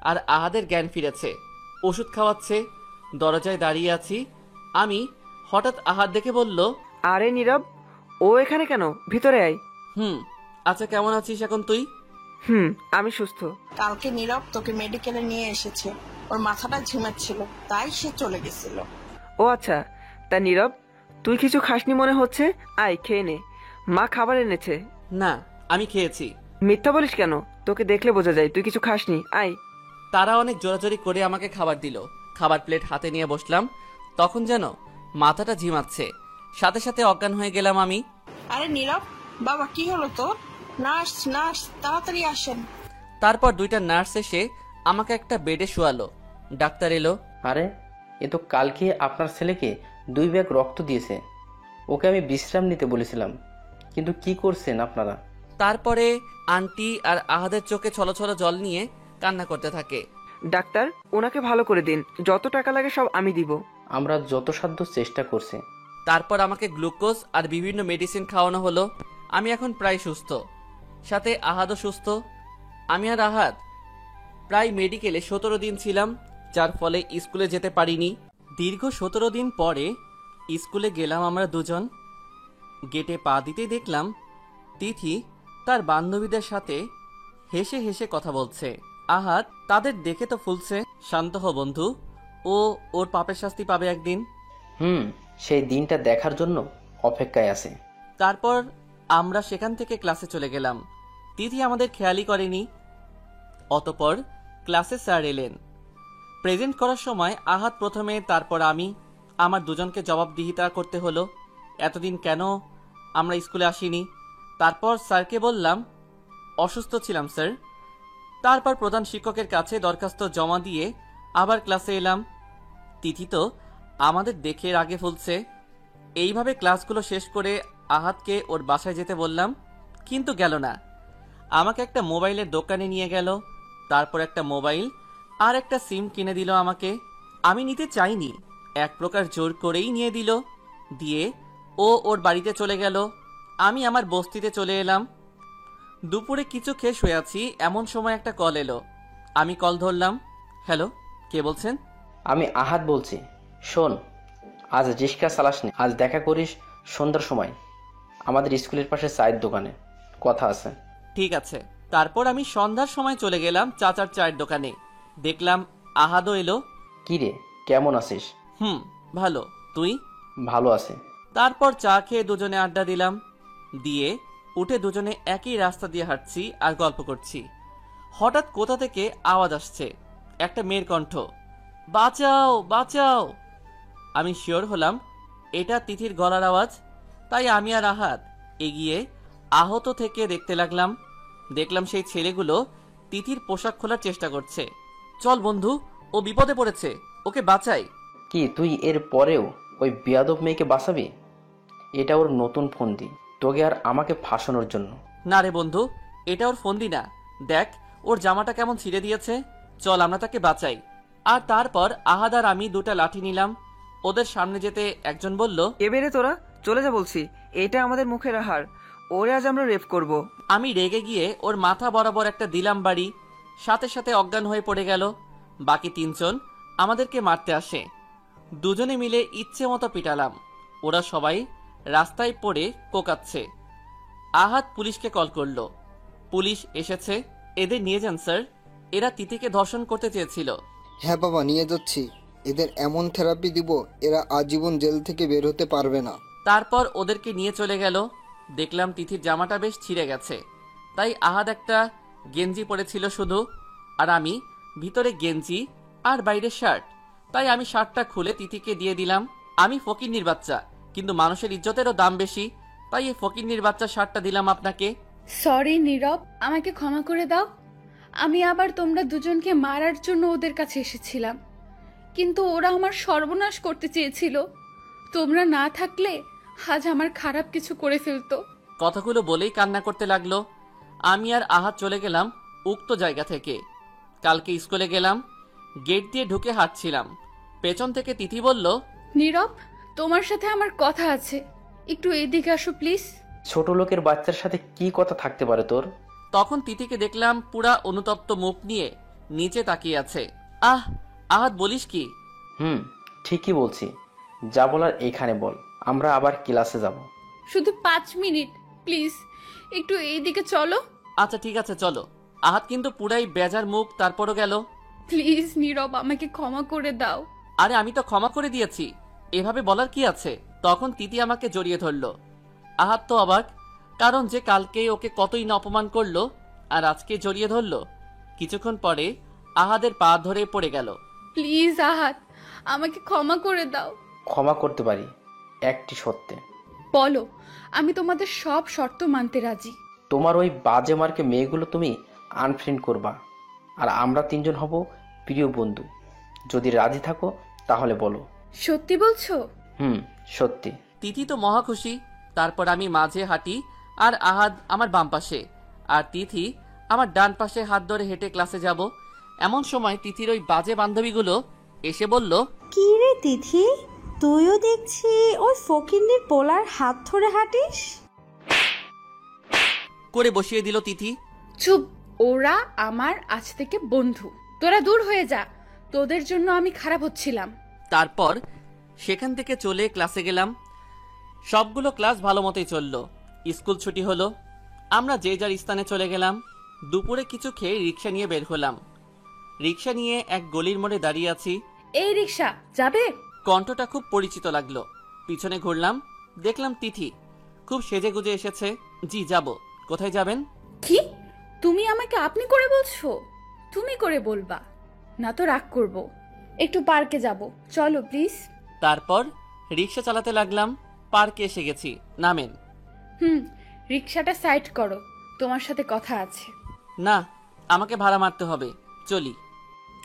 আর আহাদের জ্ঞান ফিরেছে, ওষুধ খাওয়াচ্ছে। দরজায় দাঁড়িয়ে আছি আমি, হঠাৎ আহাদ দেখে বলল, আরে নীরব, ও এখানে কেন? ভিতরে আয়। আচ্ছা কেমন আছিস এখন তুই? আমি সুস্থ। কালকে নীরব তোকে মেডিকেলে নিয়ে এসেছে, ওর মাথাটা ঝিমাচ্ছিল, তাই সে চলে গেছিল। ও আচ্ছা, তা নীরব তুই কিছু খাসনি মনে হচ্ছে, আয় খেয়ে নে, মা খাবার এনেছে। না, আমি খেয়েছি। মিথ্যা বলিস কেন? তোকে দেখলে বোঝা যায় তুই কিছু খাসনি, আয়। তারা অনেক জোরাজোরি করে আমাকে খাবার দিল। খাবার প্লেট হাতে নিয়ে বসলাম, তখন যেন মাথাটা ঝিমাচ্ছে, সাথে সাথে অজ্ঞান হয়ে গেলাম আমি। আরে নীরব বাবা, কি হলো তোর? নার্স নার্স, তাড়াতাড়ি আসেন। তারপর 2টা নার্স এসে আমাকে একটা বেডে শোয়ালো। ডাক্তার এলো। আরে এ তো কালকে আপনার ছেলেকে 2 ব্যাগ রক্ত দিয়েছে। ওকে আমি বিশ্রাম নিতে বলেছিলাম, কিন্তু কি করছেন আপনারা? তারপরে আন্টি আর আহাদের চোখে ছলছল জল নিয়ে কান্না করতে থাকে। ডাক্তার, ওনাকে ভালো করে দিন, যত টাকা লাগে সব আমি দিব। আমরা যত সাধ্য চেষ্টা করছি। তারপর আমাকে গ্লুকোজ আর বিভিন্ন মেডিসিন খাওয়ানো হলো। আমি এখন প্রায় সুস্থ, সাথে আহাদও সুস্থ। আমি আর আহাদ প্রায় মেডিকেলে 17 দিন ছিলাম, যার ফলে স্কুলে যেতে পারিনি। দীর্ঘ 17 দিন পরে স্কুলে গেলাম আমরা দুজন। গেটে পা দিতেই দেখলাম তিথি তার বান্ধবীদের সাথে হেসে হেসে কথা বলছে। আহাদ তাদের দেখে তো ফুলছে। শান্ত হ বন্ধু, ও ওর পাপের শাস্তি পাবে একদিন। সেই দিনটা দেখার জন্য অপেক্ষায় আছে। তারপর আমরা সেখান থেকে ক্লাসে চলে গেলাম। তিথি আমাদের খেয়ালই করেনি। অতপর ক্লাসে স্যার এলেন। প্রেজেন্ট করার সময় আহাদ প্রথমে, তারপর আমি। আমার দুজনকে জবাবদিহিতা করতে হলো, এতদিন কেন আমরা স্কুলে আসিনি। তারপর স্যারকে বললাম অসুস্থ ছিলাম স্যার। তারপর প্রধান শিক্ষকের কাছে দরখাস্ত জমা দিয়ে আবার ক্লাসে এলাম। তিথি তো আমাদের দেখে রাগে ফুলছে। এইভাবে ক্লাসগুলো শেষ করে আহাদকে ওর বাসায় যেতে বললাম, কিন্তু গেল না। আমাকে একটা মোবাইলের দোকানে নিয়ে গেল। তারপর একটা মোবাইল আর একটা সিম কিনে দিল আমাকে। আমি নিতে চাইনি, এক প্রকার জোর করেই নিয়ে দিল। দিয়ে ও ওর বাড়িতে চলে গেল। আমি আমার বস্তিতে চলে এলাম। দুপুরে কিছু খেয়ে শুয়ে আছি, এমন সময় একটা কল এলো। আমি কল ধরলাম। হ্যালো, কে বলছেন? আমি আহাদ বলছি। শোন, আজ রিক্সা চালাসনি, আজ দেখা করিস সন্ধ্যার সময় আমাদের স্কুলের পাশে চায়ের দোকানে, কথা আছে। ঠিক আছে। তারপর আমি সন্ধ্যার সময় চলে গেলাম চাচার চায়ের দোকানে। দেখলাম আহাদও এলো। কি রে, কেমন আছিস? ভালো, তুই? ভালো আছে। তারপর চা খেয়ে দুজনে আড্ডা দিলাম। দিয়ে উঠে দুজনে একই রাস্তা দিয়ে হাঁটছি আর গল্প করছি। হঠাৎ কোথা থেকে আওয়াজ আসছে, একটা মেয়ের কণ্ঠ, বাঁচাও বাঁচাও। আমি শিওর হলাম এটা তিথির গলার আওয়াজ। তাই আমি আর আহাদ এগিয়ে আহত থেকে দেখতে লাগলাম। দেখলাম সেই ছেলেগুলো তিথির পোশাক খোলার চেষ্টা করছে। চল বন্ধু, ও বিপদে পড়েছে, ওকে বাঁচাই। কি তুই এর পরেও ওই বেয়াদব মেয়েকে বাঁচাবি? এটা ওর নতুন ফন্দি, তোকে আর আমাকে ফাঁসানোর জন্য। না রে বন্ধু, এটা ওর ফন্দি না। দেখ ওর জামাটা কেমন ছিঁড়ে দিয়েছে। চল আমরা তাকে বাঁচাই। আর তারপর আহাদ আর আমি 2টা লাঠি নিলাম। ওদের সামনে যেতে একজন বলল, এবারে তোরা চলে যা বলছি, এটা আমাদের মুখের আহার, ওরে আজ আমরা রেপ করব। আমি রেগে গিয়ে ওর মাথা বরাবর একটা দিলাম বাড়ি। সাথে সাথে অজ্ঞান হয়ে পড়ে গেল। বাকি 3 জন আমাদেরকে মারতে আসে। দুজনে মিলে ইচ্ছে মতো পিটালাম। ওরা সবাই রাস্তায় পড়ে কোকাচ্ছে। আহাদ পুলিশকে কল করলো। পুলিশ এসেছে। এদের নিয়ে যান স্যার, এরা তিথিকে ধর্ষণ করতে চেয়েছিল। হ্যাঁ বাবা, নিয়ে যাচ্ছি। এদের এমন থেরাপি দিব, এরা আজীবন জেল থেকে বের হতে পারবে না। তারপর ওদেরকে নিয়ে চলে গেল। দেখলাম তিথির জামাটা বেশ ছিঁড়ে গেছে। তাই আহাদ একটা গেঞ্জি পরেছিল শুধু, আর আমি ভিতরে গেঞ্জি আর বাইরে শার্ট। তাই আমি শার্টটা খুলে তিথিকে দিয়ে দিলাম। আমি ফকিন্নির বাচ্চা, কিন্তু মানুষের ইজ্জতেরও দাম বেশি, তাই এই ফকিন্নির বাচ্চা শার্টটা দিলাম আপনাকে। সরি নীরব, আমাকে ক্ষমা করে দাও। আমি আবার তোমরা দুজনকে মারার জন্য ওদের কাছে এসেছিলাম, কিন্তু ওরা আমার সর্বনাশ করতে চেয়েছিল। তোমরা না থাকলে আজ আমার খারাপ কিছু করে ফেলতো। কথাগুলো বলেই কান্না করতে লাগলো। আমি আর আহাত চলে গেলাম উক্ত জায়গা থেকে। কালকে স্কুলে গেলাম, গেট দিয়ে ঢুকে হাঁটছিলাম, পেছন থেকে তিথি বলল, নীরব, তোমার সাথে আমার কথা আছে, একটু এদিকে আসো প্লিজ। ছোট লোকের বাচ্চার সাথে কি কথা থাকতে পারে তোর? তখন তিথিকে দেখলাম পুরা অনুতপ্ত মুখ নিয়ে নিচে তাকিয়ে আছে। আহাত বলিস কি? ঠিকই বলছি, যা বলার এইখানে বল, আমরা আবার ক্লাসে যাব। শুধু 5 মিনিট প্লিজ, একটু এইদিকে চলো। আচ্ছা ঠিক আছে চলো। আহাত কিন্তু পুরাই বেজার মুখ, তারপরও গেল। প্লিজ নীরব, আমাকে ক্ষমা করে দাও। আরে আমি তো ক্ষমা করে দিয়েছি, এভাবে বলার কি আছে? তখন তিথি আমাকে জড়িয়ে ধরলো। আহাত তো অবাক, কারণ যে কালকে ওকে কতই না অপমান করলো আর আজকে জড়িয়ে ধরলো। কিছুক্ষণ পরে আহাদের পা ধরে পড়ে গেল। প্লিজ আহাত, আমাকে ক্ষমা করে দাও। ক্ষমা করতে পারি একটি সত্যে। বলো, আমি তোমাদের সব শর্ত মানতে রাজি। তোমার ওই বাজে মার্কে মেয়েগুলো তুমি আনফ্রেন্ড করবা, আর আমরা 3 জন হব প্রিয় বন্ধু। যদি রাজি থাকো তাহলে বলো। সত্যি বলছো? সত্যি। তিথি তো মহা খুশি। তারপর আমি মাঝে হাঁটি আর আহাদ আমার বাম পাশে, আর তিথি আমার ডান পাশে হাত ধরে হেঁটে ক্লাসে যাব। এমন সময় তিথির ওই বাজে বান্ধবীগুলো এসে বলল, কি রে তিথি, তুইও দেখছি ওই ফকিন্নির পোলার হাত ধরে হাঁটিস। করে বসিয়ে দিল তিথি। চুপ, ওরা আমার আজ থেকে বন্ধু, তোরা দূর হয়ে যা, তোদের জন্য আমি খারাপ হচ্ছিলাম। তারপর সেখান থেকে চলে ক্লাসে গেলাম। সবগুলো ক্লাস ভালো মতোই চললো। স্কুল ছুটি হলো, আমরা যে যার স্থানে চলে গেলাম। দুপুরে কিছু খেয়ে রিক্সা নিয়ে বের হলাম। রিক্সা নিয়ে এক গলির মোড়ে দাঁড়িয়ে আছি। এই রিক্সা যাবে? কণ্ঠটা খুব পরিচিত লাগলো। পিছনে ঘুরলাম, দেখলাম তিথি খুব সেজে গুজে এসেছে। জি যাব। কোথায় যাবেন? কি, তুমি আমাকে আপনি করে বলছো? তুমি করে বলবা না তো রাগ করব। একটু পার্কে যাব, চলো প্লিজ। তারপর রিক্সা চালাতে লাগলাম। পার্কে এসে গেছি, নামেন। রিক্সাটা সাইড করো, তোমার সাথে কথা আছে। না, আমাকে ভাড়া মারতে হবে, চলি।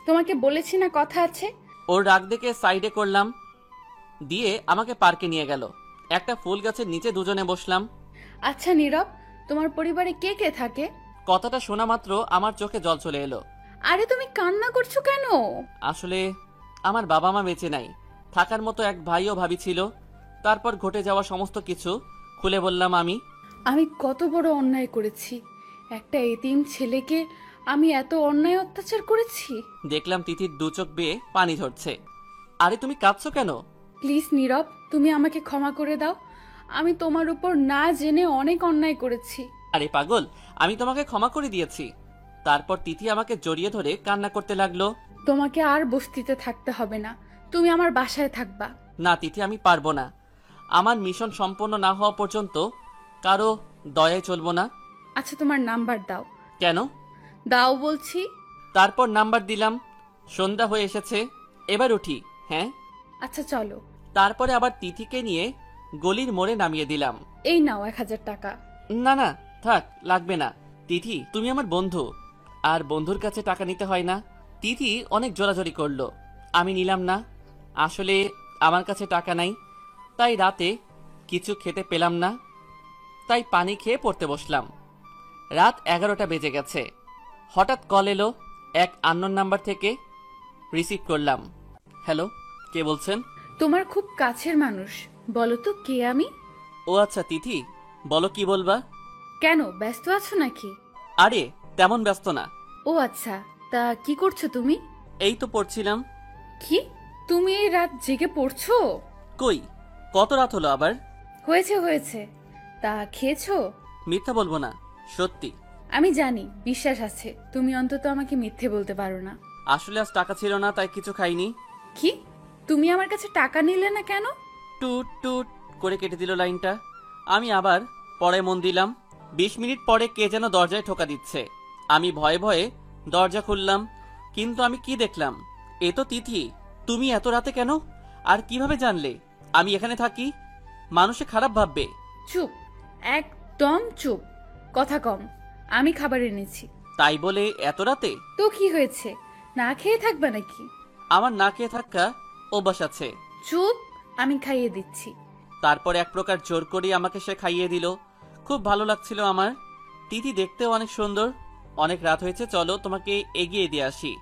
তোমাকে বলেছি না কথা আছে। ওর রাগ দেখে সাইডে করলাম, দিয়ে আমাকে পার্কে নিয়ে গেল। একটা ফুল গাছের নিচে দুজনে বসলাম। আচ্ছা নীরব, তোমার পরিবারে কে কে থাকে? কথাটা শোনা মাত্র আমার চোখে জল চলে এলো। আরে তুমি কান্না করছো কেন? আসলে আমার বাবা মা বেঁচে নাই, থাকার মতো এক ভাই ও ভাবি ছিল। তারপর ঘটে যাওয়া সমস্ত কিছু খুলে বললাম আমি। আমি কত বড় অন্যায় করেছি, একটা এতিম ছেলেকে আমি এত অন্যায় অত্যাচার করেছি। দেখলাম তিথির দু চোখ বেয়ে পানি ঝরছে। আরে তুমি কাঁদছো কেন? প্লিজ নীরব, তুমি আমাকে ক্ষমা করে দাও, আমি তোমার উপর না জেনে অনেক অন্যায় করেছি। আরে পাগল, আমি তোমাকে ক্ষমা করে দিয়েছি। তারপর তিথি আমাকে জড়িয়ে ধরে কান্না করতে লাগলো। তোমাকে আর বস্তিতে থাকতে হবে না, তুমি আমার বাসায় থাকবা। না তিথি, আমি পারবো না। আমার মিশন সম্পন্ন না হওয়া পর্যন্ত কারো দয়ায় চলবো না। আচ্ছা তোমার নাম্বার দাও। কেন? দাও বলছি। তারপর নাম্বার দিলাম। সন্ধ্যা হয়ে এসেছে, এবার উঠি। হ্যাঁ আচ্ছা চলো। তারপরে আবার তিথিকে নিয়ে গলির মোড়ে নামিয়ে দিলাম। এই নাও 1000 টাকা। না না থাক, লাগবে না। তিথি তুমি আমার বন্ধু, আর বন্ধুর কাছে টাকা নিতে হয় না। তিথি অনেক জোরাজোরি করলো, আমি নিলাম না। আসলে আমার কাছে টাকা নাই, তাই রাতে কিছু খেতে পেলাম না, তাই পানি খেয়ে পড়তে বসলাম। রাত 11টা বেজে গেছে। হঠাৎ কল এলো এক আননোন নাম্বার থেকে। রিসিভ করলাম। হ্যালো, কে বলছেন? তোমার খুব কাছের মানুষ, বলো তো কে আমি? ও আচ্ছা তিথি, বলো কি বলবা। কেন, ব্যস্ত আছো নাকি? আরে তেমন ব্যস্ত না। ও আচ্ছা, তা কি করছো তুমি? এই তো পড়ছিলাম। কি, তুমি এই রাত জেগে পড়ছো? কই, কত রাত হলো আবার? হয়েছে হয়েছে, তা খেয়েছো? মিথ্যা বলবো না, সত্যি। আমি জানি, বিশ্বাস আছে, তুমি অন্তত আমাকে মিথ্যে বলতে পারো না। আসলে আজ টাকা ছিল না, তাই কিছু খাইনি। কি, তুমি আমার কাছে টাকা নিলে না কেন? টুট টুট করে কেটে দিল লাইনটা। আমি আবার পড়ায় মন দিলাম। 20 মিনিট পরে কে যেন দরজায় ঠোকা দিচ্ছে। আমি ভয়ে ভয়ে দরজা খুললাম, কিন্তু আমি কি দেখলাম, এ তো তিথি। তুমি এত রাতে কেন, আর কিভাবে জানলে আমি এখানে থাকি? মানুষে খারাপ ভাববে। চুপ, একদম চুপ, কথা কম। আমি খাবার এনেছি। তাই বলে এত রাতে? তো কি হয়েছে, না খেয়ে থাকবে নাকি? আমার না খেয়ে থাকা অভ্যাস আছে। চুপ, আমি খাইয়ে দিচ্ছি। তারপর এক প্রকার জোর করে আমাকে সে খাইয়ে দিল। খুব ভালো লাগছিল আমার। তিথি দেখতেও অনেক সুন্দর। অনেক রাত হয়েছে, চলো তোমাকে এগিয়ে দিয়ে আসি।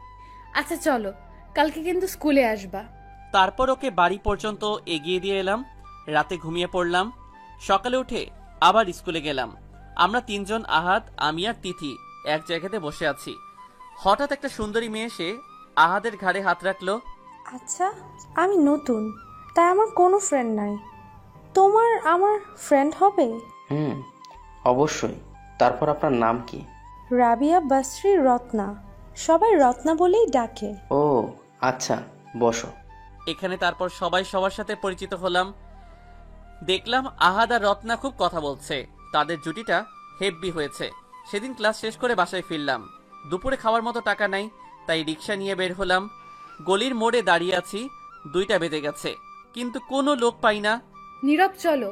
আচ্ছা চলো, কালকে কিন্তু স্কুলে আসবা। তারপর ওকে বাড়ি পর্যন্ত এগিয়ে দিয়ে এলাম। রাতে ঘুমিয়ে পড়লাম। সকালে উঠে আবার স্কুলে গেলাম। আমরা তিনজন, আহাদ, আমি আর তিথি, এক জায়গাতে বসে আছি। হঠাৎ একটা সুন্দরী মেয়ে এসে আহাদের ঘাড়ে হাত রাখলো। আচ্ছা, আমি নতুন, তাই আমার কোনো ফ্রেন্ড নাই। তোমার আমার ফ্রেন্ড হবে? হুম, অবশ্যই। তারপর আপনার নাম কি? রাবিয়া বাসরি রত্না, সবাই রত্না বলেই ডাকে। ও আচ্ছা, বসো। এখানে তারপর সবাই সবার সাথে পরিচিত হলাম। দেখলাম আহাদ আর রত্না খুব কথা বলছে। তাদের জুটিটা হেব্বি হয়েছে। সেদিন ক্লাস শেষ করে বাসায় ফিরলাম। দুপুরে খাওয়ার মতো টাকা নাই, তাই রিক্সা নিয়ে বের হলাম। গলির মোড়ে দাঁড়িয়ে আছি, 2টা বেজে গেছে, কিন্তু কোনো লোক পাই না। নীরব, চলো,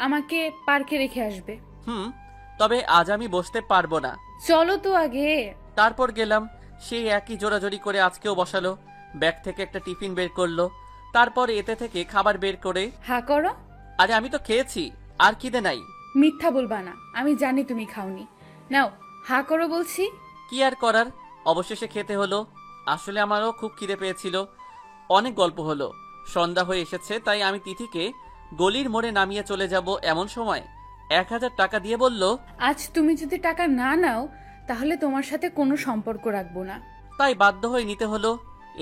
আমাকে পার্কে রেখে আসবে। তবে আজ আমি বসতে পারবো না। চলো তো আগে। তারপর গেলাম। সেই একই জোরাজোরি করে আজকেও বসালো। ব্যাগ থেকে একটা টিফিন বের করলো। তারপর এতে থেকে খাবার বের করে। হা করো। আরে আমি তো খেয়েছি, আর খিদে নাই। মিথ্যা বলবা না, আমি জানি তুমি খাওনি। নাও, হা করো বলছি। কি আর করার, অবশেষে খেতে হলো। আসলে আমারও খুব খিদে পেয়েছিল। অনেক গল্প হলো। সন্ধ্যা হয়ে এসেছে, তাই আমি তিথিকে গলির মোড়ে নামিয়ে চলে যাব এমন সময় 1000 টাকা দিয়ে বলল, আজ তুমি যদি টাকা না নাও তাহলে তোমার সাথে কোনো সম্পর্ক রাখবো না। তাই বাধ্য হয়ে নিতে হলো।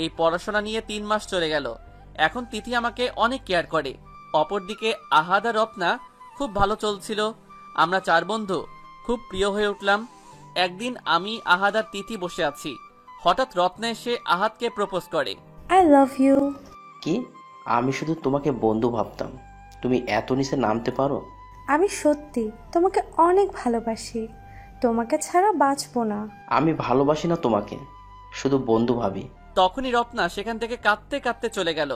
এই পড়াশোনা নিয়ে 3 মাস চলে গেল। এখন তিথি আমাকে অনেক কেয়ার করে। অপরদিকে আহাদ আর রত্না খুব ভালো চলছিল। আমরা 4 বন্ধু খুব প্রিয় হয়ে উঠলাম। একদিন আমি, আহাদ আর তিথি বসে আছি। হঠাৎ রত্না এসে আহাদকে প্রপোজ করে। I love you. কি? আমি শুধু তোমাকে বন্ধু ভাবতাম, তুমি এত নিচে নামতে পারো? আমি সত্যি তোমাকে অনেক ভালোবাসি, তোমাকে ছাড়া বাঁচবো না। আমি ভালোবাসি না তোমাকে, শুধু বন্ধু ভাবি। তখনই রত্না সেখান থেকে কাঁদতে কাঁদতে চলে গেল।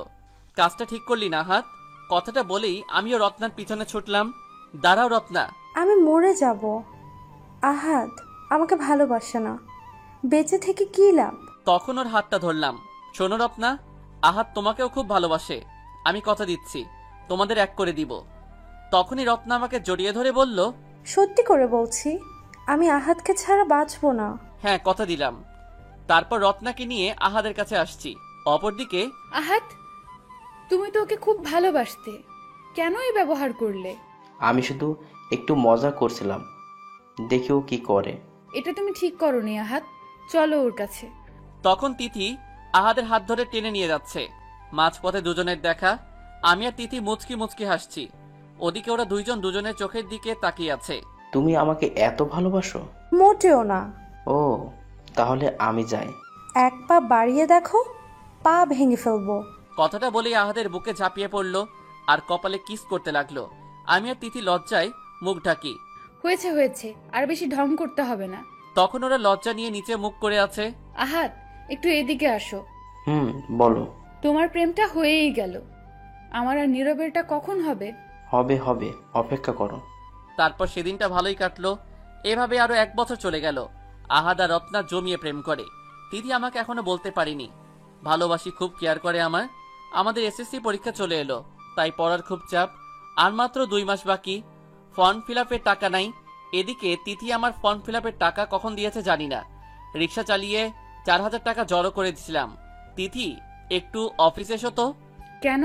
কাজটা ঠিক করলি না আহাদ? কথাটা বলেই আমিও রত্নার পিছনে ছুটলাম। দাঁড়াও রত্না। আমি মরে যাব। আহাদ আমাকে ভালোবাসে না, বেঁচে থেকে কি লাভ? তখন ওর হাতটা ধরলাম। শোনো রত্না, আহাদ তোমাকেও খুব ভালোবাসে। আমি কথা দিচ্ছি, তোমাদের এক করে দিব। তখনই রত্না আমাকে জড়িয়ে ধরে বলল, সত্যি করে বলছি, আমি আহাদকে ছাড়া বাঁচবো না। হ্যাঁ, কথা দিলাম। তারপর রত্নাকে নিয়ে আহাদের কাছে আসছি। অপরদিকে, আহাত, তুমি তো ওকে খুব ভালোবাসতে, কেন এই ব্যবহার করলে? আমি শুধু একটু মজা করছিলাম, দেখি ও কি করে। এটা তুমি ঠিক করোনি আহাত, চলো ওর কাছে। তখন তিথি আহাদের হাত ধরে টেনে নিয়ে যাচ্ছে। মাঝপথে দুজনের দেখা। আমি আর তিথি মুচকি মুচকি হাসছি। ওদিকে ওরা দুইজন দুজনের চোখের দিকে তাকিয়ে আছে। তুমি আমাকে এত ভালোবাসো? মোটেও না। ও, তাহলে আমি যাই। এক পা বাড়িয়ে দেখো, পা ভেঙে ফেলবো। কথাটা বলেই আহাদের বুকে ঝাঁপিয়ে পড়লো আর কপালে কিস করতে লাগলো। আমি আর তিথি লজ্জায় মুখ ঢাকি। হয়েছে হয়েছে, আর বেশি ঢং করতে হবে না। তখন ওরা লজ্জা নিয়ে নিচে মুখ করে আছে। আহাত, একটু এদিকে আসো। বলো। তোমার প্রেমটা হয়েই গেল, আমার আর নীরবেরটা কখন হবে? হবে হবে, অপেক্ষা করো। তারপর সেদিনটা ভালোই কাটলো। এভাবে আরো 1 বছর চলে গেল। আহাদ আর রত্না জমিয়ে প্রেম করে। তিথি আমাকে এখনো বলতে পারিনি ভালোবাসি, খুব কেয়ার করে আমার। আমাদের এসএসসি পরীক্ষা চলে এলো, তাই পড়ার খুব চাপ। আর মাত্র 2 মাস বাকি। ফর্ম ফিল আপের টাকা নাই। এদিকে তিথি আমার ফর্ম ফিল আপের টাকা কখন দিয়েছে জানি না। রিক্সা চালিয়ে 4000 টাকা জড়ো করে দিয়েছিলাম। তিথি, একটু অফিসে এসো তো। কেন?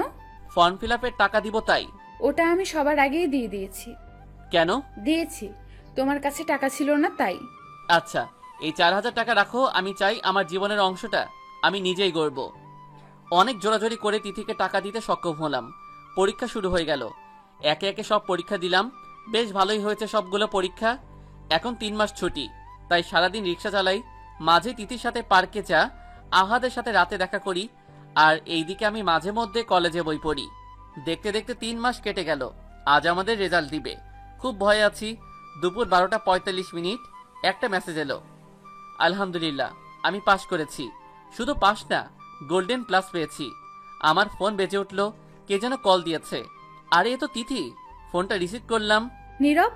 ফর্ম ফিল আপের টাকা দিব তাই। ওটা আমি সবার আগেই দিয়ে দিয়েছি। কেন? দিয়েছি, তোমার কাছে টাকা ছিল না তাই। আচ্ছা, এই 4000 টাকা রাখো। আমি চাই আমার জীবনের অংশটা আমি নিজেই গড়ব। অনেক জোরাজোরি করে তিথিকে টাকা দিতে সক্ষম হলাম। পরীক্ষা শুরু হয়ে গেল। একে একে সব পরীক্ষা দিলাম। বেশ ভালোই হয়েছে সবগুলো পরীক্ষা। এখন 3 মাস ছুটি, তাই সারাদিন রিক্সা চালাই। মাঝে তিথির সাথে পার্কে যা, আহাদের সাথে রাতে দেখা করি। আর এইদিকে আমি মাঝে মধ্যে কলেজে বই পড়ি। দেখতে দেখতে 3 মাস কেটে গেল। আজ আমাদের রেজাল্ট দিবে, খুব ভয় আছি। দুপুর 12:45 একটা মেসেজ এলো, আলহামদুলিল্লাহ আমি পাশ করেছি। শুধু পাশ না, গোল্ডেন প্লাস পেয়েছি। আমার ফোন বেজে উঠলো, কে যেন কল দিয়েছে। আরে এ তো তিথি। ফোনটা রিসিভ করলাম। নীরব,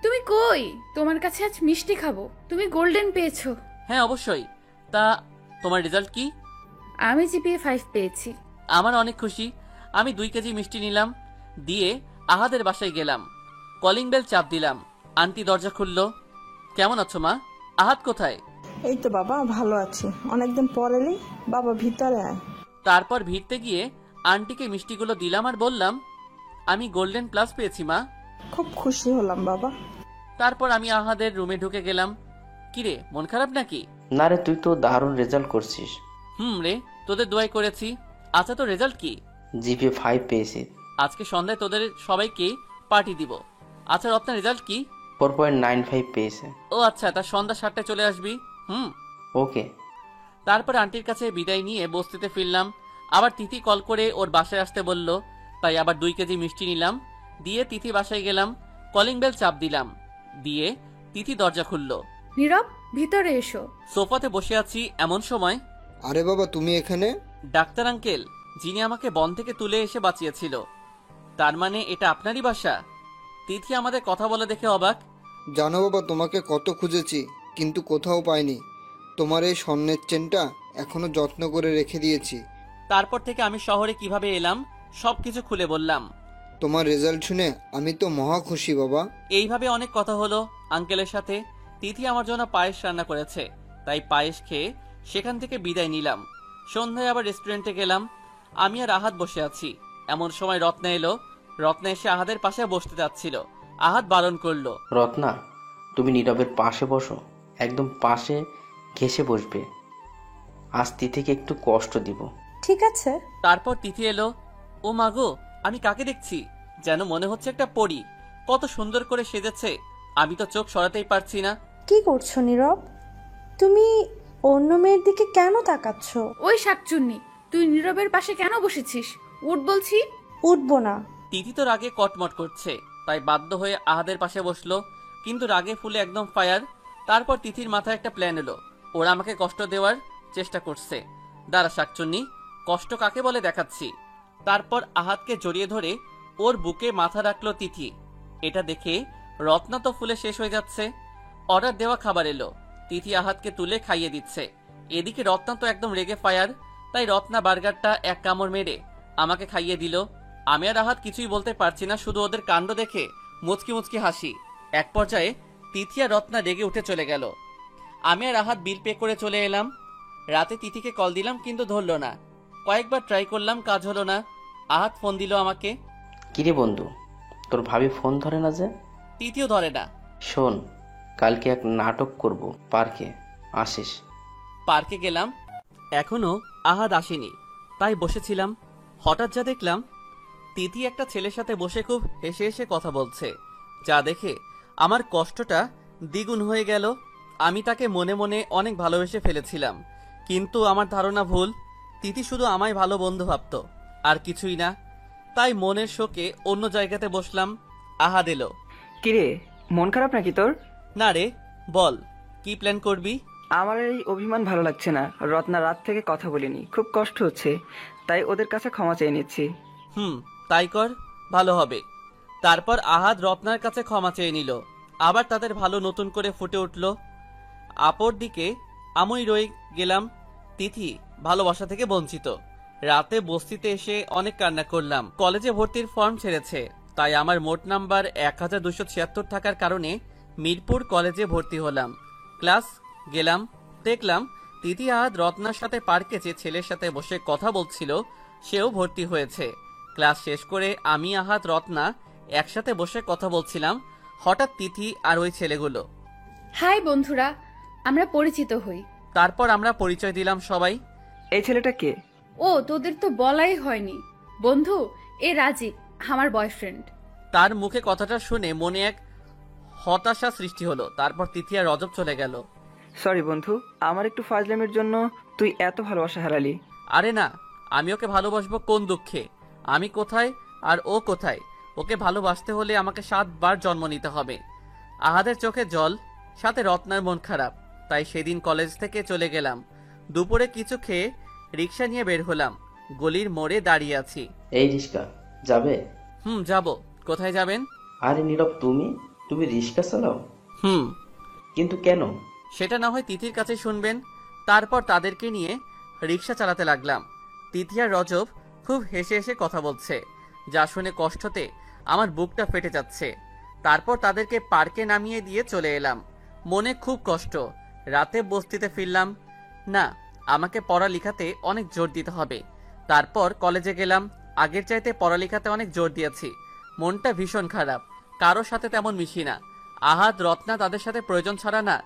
তুমি কই? তোমার কাছে আজ মিষ্টি খাবো। তুমি গোল্ডেন পেয়েছো। হ্যাঁ অবশ্যই। তা তোমার রেজাল্ট কি? আমি জিপিএ 5 পেয়েছি। আমার অনেক খুশি। আমি 2 কেজি মিষ্টি নিলাম, দিয়ে আহাদের বাসায় গেলাম। কলিং বেল চাপ দিলাম, আন্টি দরজা খুললো। কেমন আছো মা? আহাদ কোথায়? এই তো বাবা, ভালো আছি। অনেকদিন পর এলি বাবা, ভিতরে আয়। তারপর ভিড়তে গিয়ে আন্টিকে মিষ্টিগুলো দিলাম আর বললাম, আমি গোল্ডেন প্লাস পেয়েছি মা। খুব খুশি হলাম বাবা। তারপর আমি আহাদের রুমে ঢুকে গেলাম। কিরে, মন খারাপ নাকি? না রে, তুই তো দারুণ রেজাল্ট করছিস। রে, তোদের দোয়াই করেছি। আচ্ছা, তো রেজাল্ট কি? জিপিএ 5 পেয়েছি। আজকে সন্ধ্যায় তোদের সবাইকে পার্টি দিব। আচ্ছা, আপনার রেজাল্ট কি? 4.95 পেয়েছে। ও আচ্ছা, তার সন্ধ্যা 7টায় চলে আসবি। ওকে। তারপর আন্টির কাছে বিদায় নিয়ে বস্তিতে ফিরলাম। আবার তিথি কল করে ওর বাসায় আসতে বলল, তাই আবার 2 কেজি মিষ্টি নিলাম, দিয়ে তিথি বাসায় গেলাম। কলিং বেল চাপ দিলাম, দিয়ে তিথি দরজা খুললো। নীরব, ভিতরে এসো। সোফাতে বসে আছি, এমন সময় আরে বাবা, তুমি এখানে? ডাক্তার আঙ্কেল, যিনি আমাকে বন থেকে তুলে এসে বাঁচিয়েছিল, তার মানে এটা আপনারই বাসা? তিথি আমাদের কথা বলে দেখে অবাক। জানো বাবা, তোমাকে কত খুঁজেছি কিন্তু কোথাও পাইনি। তোমার এই স্বর্ণের চেনটা এখনো যত্ন করে রেখে দিয়েছি। তারপর থেকে আমি শহরে কিভাবে এলাম সবকিছু খুলে বললাম। তোমার রেজাল্ট শুনে আমি তো মহা খুশি বাবা। এইভাবে অনেক কথা হলো আঙ্কেলের সাথে। তিথি আমার জন্য পায়েস রান্না করেছে, তাই পায়েস খেয়ে সেখান থেকে বিদায় নিলাম। সন্ধ্যায় আবার রেস্টুরেন্টে গেলাম। আমি আর আহাদ বসে আছি, এমন সময় রত্না এলো। রত্না এসে আহাদের পাশে বসতে যাচ্ছিল, আহাদ বারণ করলো। রত্না, তুমি নীরবের পাশে বসো, একদম পাশে ঘেসে বসবে। আজ তিথিকে একটু কষ্ট দিব। ঠিক আছে। তারপর তিথি এলো। ও মাগো, আমি কাকে দেখছি? যেন মনে হচ্ছে একটা পরী। কত সুন্দর করে সেজেছে, আমি তো চোখ সরাতেই পারছি না। কি করছো নীরব? তুমি অন্য মেয়ের দিকে কেন তাকাচ্ছ? ওই শাকচুন্নি, তুই নীরবের পাশে কেন বসেছিস? উঠ বলছি। উঠবো না। তিথি তো রাগে কটমট করছে, তাই বাধ্য হয়ে আহাদের পাশে বসলো, কিন্তু রাগে ফুলে একদম ফায়ার। তারপর তিথির মাথায় একটা প্ল্যান এলো, ওরা আমাকে কষ্ট দেওয়ার চেষ্টা করছে। দাঁড়া শাকচুন্নি, কষ্ট কাকে বলে দেখাচ্ছি। তারপর আহাদকে জড়িয়ে ধরে ওর বুকে মাথা রাখলো তিথি। এটা দেখে রত্না তো ফুলে শেষ হয়ে যাচ্ছে। অর্ডার দেওয়া খাবার এলো, তিথি আহাদকে তুলে খাইয়ে দিচ্ছে। এদিকে রত্না তো একদম রেগে ফায়ার, তাই রত্না বার্গারটা এক কামড় মেরে আমাকে খাইয়ে দিল। আমি আর আহাদ কিছুই বলতে পারছি না, শুধু ওদের কাণ্ড দেখে মুচকি মুচকি হাসি। এক পর্যায়ে তিথি আর রত্না রেগে উঠে চলে গেল। আমি আর আহাদ বিল পে করে চলে এলাম। রাতে তিথিকে কল দিলাম, কিন্তু ধরলো না। কয়েকবার ট্রাই করলাম, কাজ হলো না। আহাদ ফোন দিল আমাকে। কিরে বন্ধু, তোর ভাবি ফোন ধরে না যে? তিথিও ধরে না। শোন, কালকে এক নাটক করব, পার্কে আসিস? পার্কে গেলাম, এখনো আহাদ আসেনি, তাই বসেছিলাম। হঠাৎ যা দেখলাম, তিথি একটা ছেলের সাথে বসে খুব হেসে হেসে কথা বলছে। যা দেখে আমার কষ্টটা দ্বিগুণ হয়ে গেল। আমি তাকে মনে মনে অনেক ভালোবেসে ফেলেছিলাম, কিন্তু আমার ধারণা ভুল। তিথি শুধু আমায় ভালো বন্ধু ভাবত, আর কিছুই না। তাই মনের শোকে অন্য জায়গাতে বসলাম। আহাদ এলো। কিরে, মন খারাপ নাকি তোর? না রে, বল কি প্ল্যান করবি? আমার এই অভিমান ভালো লাগছে না। রত্না রাত থেকে কথা বলিনি, খুব কষ্ট হচ্ছে, তাই ওদের কাছে ক্ষমা চেয়ে নিচ্ছি। তাই কর, ভালো হবে। তারপর আহাদ রত্নার কাছে ক্ষমা চেয়ে নিল। আবার তাদের ভালো নতুন করে ফুটে উঠল। অপর দিকে আমি রয়ে গেলাম, তিথি ভালোবাসা থেকে বঞ্চিত। রাতে বস্তিতে এসে অনেক কান্না করলাম। কলেজে ভর্তির ফর্ম ছেড়েছে, তাই আমার মোট নাম্বার 1276 থাকার কারণে মিরপুর কলেজে ভর্তি হলাম। ক্লাস গেলাম, দেখলাম তিথি আহাদ রত্নার সাথে পার্কে যে ছেলের সাথে বসে কথা বলছিল সেও ভর্তি হয়েছে। ক্লাস শেষ করে আমি আহাদ রত্না একসাথে বসে কথা বলছিলাম। হঠাৎ তিথি আর ওই ছেলেগুলো। হাই বন্ধুরা, আমরা পরিচিত হই। তারপর আমরা পরিচয় দিলাম সবাই। এই ছেলেটা কে? ও, তোদের তো বলাই হয়নি। বন্ধু, এ রাজীব, আমার বয়ফ্রেন্ড। তার মুখে কথাটা শুনে মনে এক হতাশা সৃষ্টি হলো। তারপর তিথি আর রজব চলে গেল। সরি বন্ধু, আমার একটু ফাজলামের জন্য তুই এত ভালোবাসা হারালি। আরে না, আমি ওকে ভালোবাসবো কোন দুঃখে? আমি কোথায় আর ও কোথায়? ওকে ভালোবাসতে হলে আমাকে 7 বার জন্ম নিতে হবে। আহাদের চোখে জল, সাথে রত্নার মন খারাপ, তাই সেদিন কলেজ থেকে চলে গেলাম। দুপুরে কিছু খেয়ে রিক্সা নিয়ে বের হলাম। গলির মোড়ে দাঁড়িয়ে আছি। এই রিস্কা যাবে? যাব। কোথায় যাবেন? আরে নীরব, তুমি তুমি রিক্সা চালাও? হুম। কিন্তু কেন? সেটা না হয় তিথির কাছে শুনবেন। তারপর তাদেরকে নিয়ে রিক্সা চালাতে লাগলাম। তিথি আর রজব খুব হেসে হেসে কথা বলছে, যা শুনে কষ্টতে আমার বুকটা ফেটে যাচ্ছে। তারপর তাদেরকে পার্কে নামিয়ে দিয়ে চলে এলাম। মনে খুব কষ্ট। রাতে বস্তিতে ফিরলাম। না, আমাকে পড়ালেখাতে অনেক জোর দিতে হবে। তারপর কলেজে গেলাম। আগের চাইতে পড়ালেখাতে অনেক জোর দিয়েছি। মনটা ভীষণ খারাপ, কারোর সাথে তেমন মিশি না। আহাদ, রত্না তাদের সাথে প্রয়োজন ছাড়া না।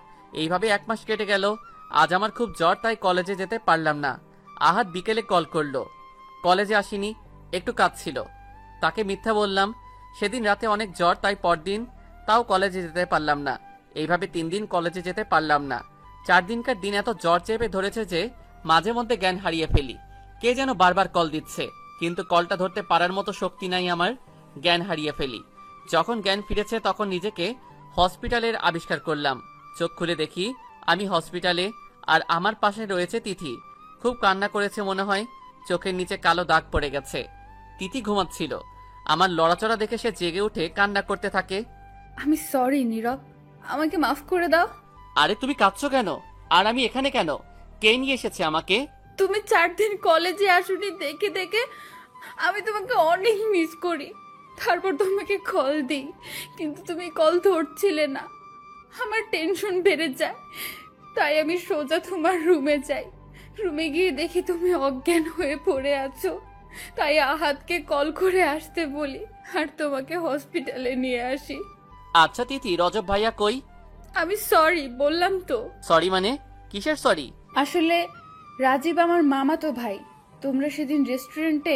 এইভাবে 1 মাস কেটে গেল। আজ আমার খুব জ্বর, তাই কলেজে যেতে পারলাম না। আহাদ বিকেলে কল করলো, কলেজে আসিনি, একটু কাজ ছিল। তাকে মিথ্যা বললাম। সেদিন রাতে অনেক জ্বর, তাই পরদিন তাও কলেজে যেতে পারলাম না। এইভাবে 3 দিন কলেজে যেতে পারলাম না। 4 দিনকার দিন এত জ্বর চেপে ধরেছে যে মাঝে মধ্যে জ্ঞান হারিয়ে ফেলি। কে যেন বারবার কল দিচ্ছে, কিন্তু কলটা ধরতে পারার মতো শক্তি নাই আমার। জ্ঞান হারিয়ে ফেলি। যখন জ্ঞান ফিরেছে তখন নিজেকে হসপিটালের আবিষ্কার করলাম। চোখ খুলে দেখি আমি হসপিটালে, আর আমার পাশে রয়েছে তিথি। খুব কান্না করেছে মনে হয়, চোখের নিচে কালো দাগ পড়ে গেছে। তিথি ঘুমাচ্ছিল। আমার লড়াচড়া দেখে সে জেগে উঠে কান্না করতে থাকে। আমি সরি নীরব, আমাকে মাফ করে দাও। আরে তুমি কাঁদছো কেন? আর আমি এখানে কেন? কে নিয়ে এসেছে আমাকে? তুমি 4 দিন কলেজে আসোনি দেখে দেখে আমি তোমাকে অনেক মিস করি। তারপর তোমাকে কল দিই, কিন্তু তুমি কল ধরছিলে না। আমার টেনশন বেড়ে যায়, তাই আমি সোজা তোমার রুমে যাই। রুমে গিয়ে দেখি তুমি অজ্ঞান হয়ে পড়ে আছো। তাই আহাদকে কল করে আসতে বলি, আর তোমাকে হসপিটালে নিয়ে আসি। আচ্ছা তিথি, রজব ভাইয়া কই? আমি সরি বললাম তো। সরি মানে? কিসের সরি? আসলে রাজীব আমার মামাতো ভাই। তোমরা সেদিন রেস্টুরেন্টে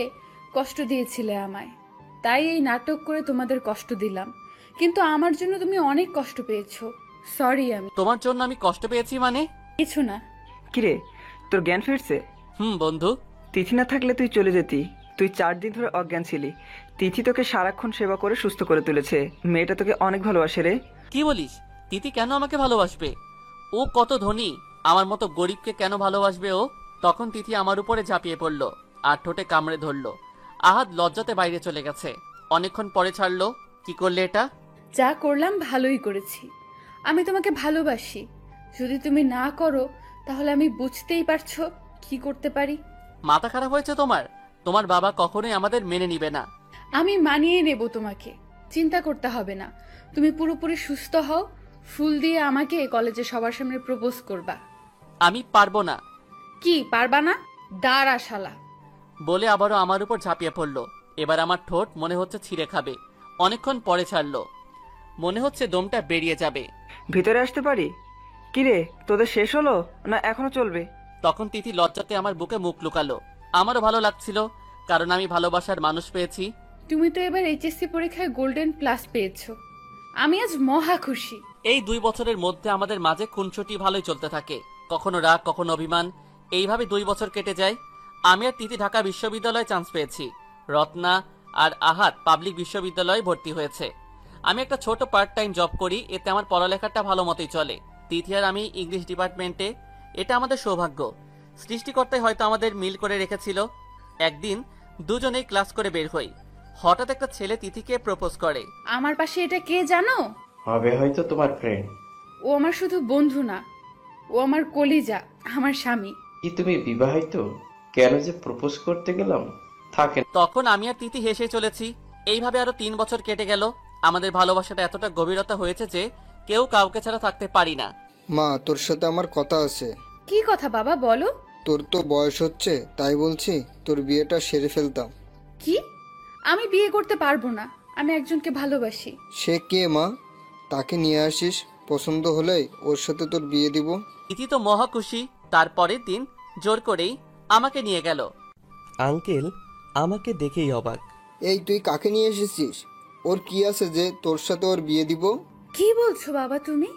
কষ্ট দিয়েছিলে আমায়, তাই এই নাটক করে তোমাদের কষ্ট দিলাম। কিন্তু আমার জন্য তুমি অনেক কষ্ট পেয়েছো। সরি। আমি তোমার জন্য আমি কষ্ট পেয়েছি মানে? কিছু না। কিরে, তোর জ্ঞান ফিরছে? বন্ধু। তিথি না থাকলে তুই চলে যেতি। তুই 4 দিন ধরে অজ্ঞান ছিলি। তিথি তোকে সারাক্ষণ সেবা করে সুস্থ করে তুলেছে। মেয়েটা তোকে অনেক ভালোবাসে রে। কি বলিস? তিথি কেন আমাকে ভালোবাসবে? ও কত ধনী, আমার মতো গরিবকে কেন ভালোবাসবে ও? তখন তিথি আমার উপরে ঝাঁপিয়ে পড়লো আর ঠোঁটে কামড়ে ধরলো। আহাদ লজ্জাতে বাইরে চলে গেছে। অনেকক্ষণ পরে ছাড়লো। কি করলে এটা? যা করলাম ভালোই করেছি। আমি তোমাকে ভালোবাসি। যদি তুমি না করো তাহলে আমি বুঝতেই পারছো কি করতে পারি। মাথা খারাপ হয়েছে তোমার? তোমার বাবা কখনোই আমাদের মেনে নিবে না। আমি মানিয়ে নেব তোমাকে, চিন্তা করতে হবে না। তুমি পুরোপুরি সুস্থ হও, ফুল দিয়ে আমাকে কলেজে সবার সামনে প্রপোজ করবা। আমি পারবো না। কি পারবা না? দাঁড়া শালা। বলে আবারও আমার উপর ঝাঁপিয়ে পড়লো। এবার আমার ঠোঁট মনে হচ্ছে ছিঁড়ে খাবে। অনেকক্ষণ পরে ছাড়লো। মনে হচ্ছে দমটা বেরিয়ে যাবে। ভিতরে আসতে পারি? কিরে, তোদের শেষ হলো না এখনো চলবে? তখন তিথি লজ্জাতে আমার বুকে মুখ লুকালো। আমারও ভালো লাগছিল, কারণ আমি ভালোবাসার মানুষ পেয়েছি। তুমি তো এবার এইচএসসি পরীক্ষায় গোল্ডেন প্লাস পেয়েছো। আমি আজ মহা খুশি। এই 2 বছরের মধ্যে আমাদের মাঝে খুনসুটি ভালোই চলতে থাকে, কখনো রাগ কখনো অভিমান। এইভাবে 2 বছর কেটে যায়। আমি আর তিথি ঢাকা বিশ্ববিদ্যালয়ে চান্স পেয়েছি। রত্না আর আহাত পাবলিক বিশ্ববিদ্যালয়ে ভর্তি হয়েছে। আমি একটা ছোট পার্ট টাইম জব করি, এতে আমার পড়ালেখাটা ভালো মতোই চলে। তিথি আর আমি ইংলিশ ডিপার্টমেন্টে। এটা আমাদের সৌভাগ্য। সৃষ্টিকর্তাই হয়তো আমাদের মিল করে রেখেছিল। একদিন দুজনেই ক্লাস করে বের হই। হঠাৎ একটা ছেলে তিথিকে প্রপোজ করে। আমার পাশে এটা কে জানো? হবে হয়তো তোমার ফ্রেন্ড। ও আমার শুধু বন্ধু না, ও আমার কলিজা, আমার স্বামী। কি তুমি বিবাহিত? কেন যে প্রপোজ করতে গেলাম থাকে। তখন আমি আর তিথি হেসে চলেছি। এইভাবে আরো 3 বছর কেটে গেল। আমাদের ভালোবাসাটা এতটা গভীরতা হয়েছে যে কেউ কাউকে ছাড়া থাকতে পারি না। মা, তোর সাথে আমার কথা আছে। কি কথা বাবা, বলো। তোর তো বয়স হচ্ছে, তাই বলছি তোর বিয়েটা সেরে ফেলতাম। কি? আমি বিয়ে করতে পারবো না। আমি একজনকে ভালোবাসি। সে কে মা? তাকে নিয়ে আসিস, পছন্দ হলেই ওর সাথে তোর বিয়ে দিব। তিথি তো মহা খুশি। তারপরের দিন জোর করেই আমাকে নিয়ে গেল। আঙ্কেল আমাকে দেখেই অবাক। এই তুই কাকে নিয়ে এসেছিস? ওর কি আছে যে তোর সাথে ওর বিয়ে দিব? কি বলছো বাবা তুমি?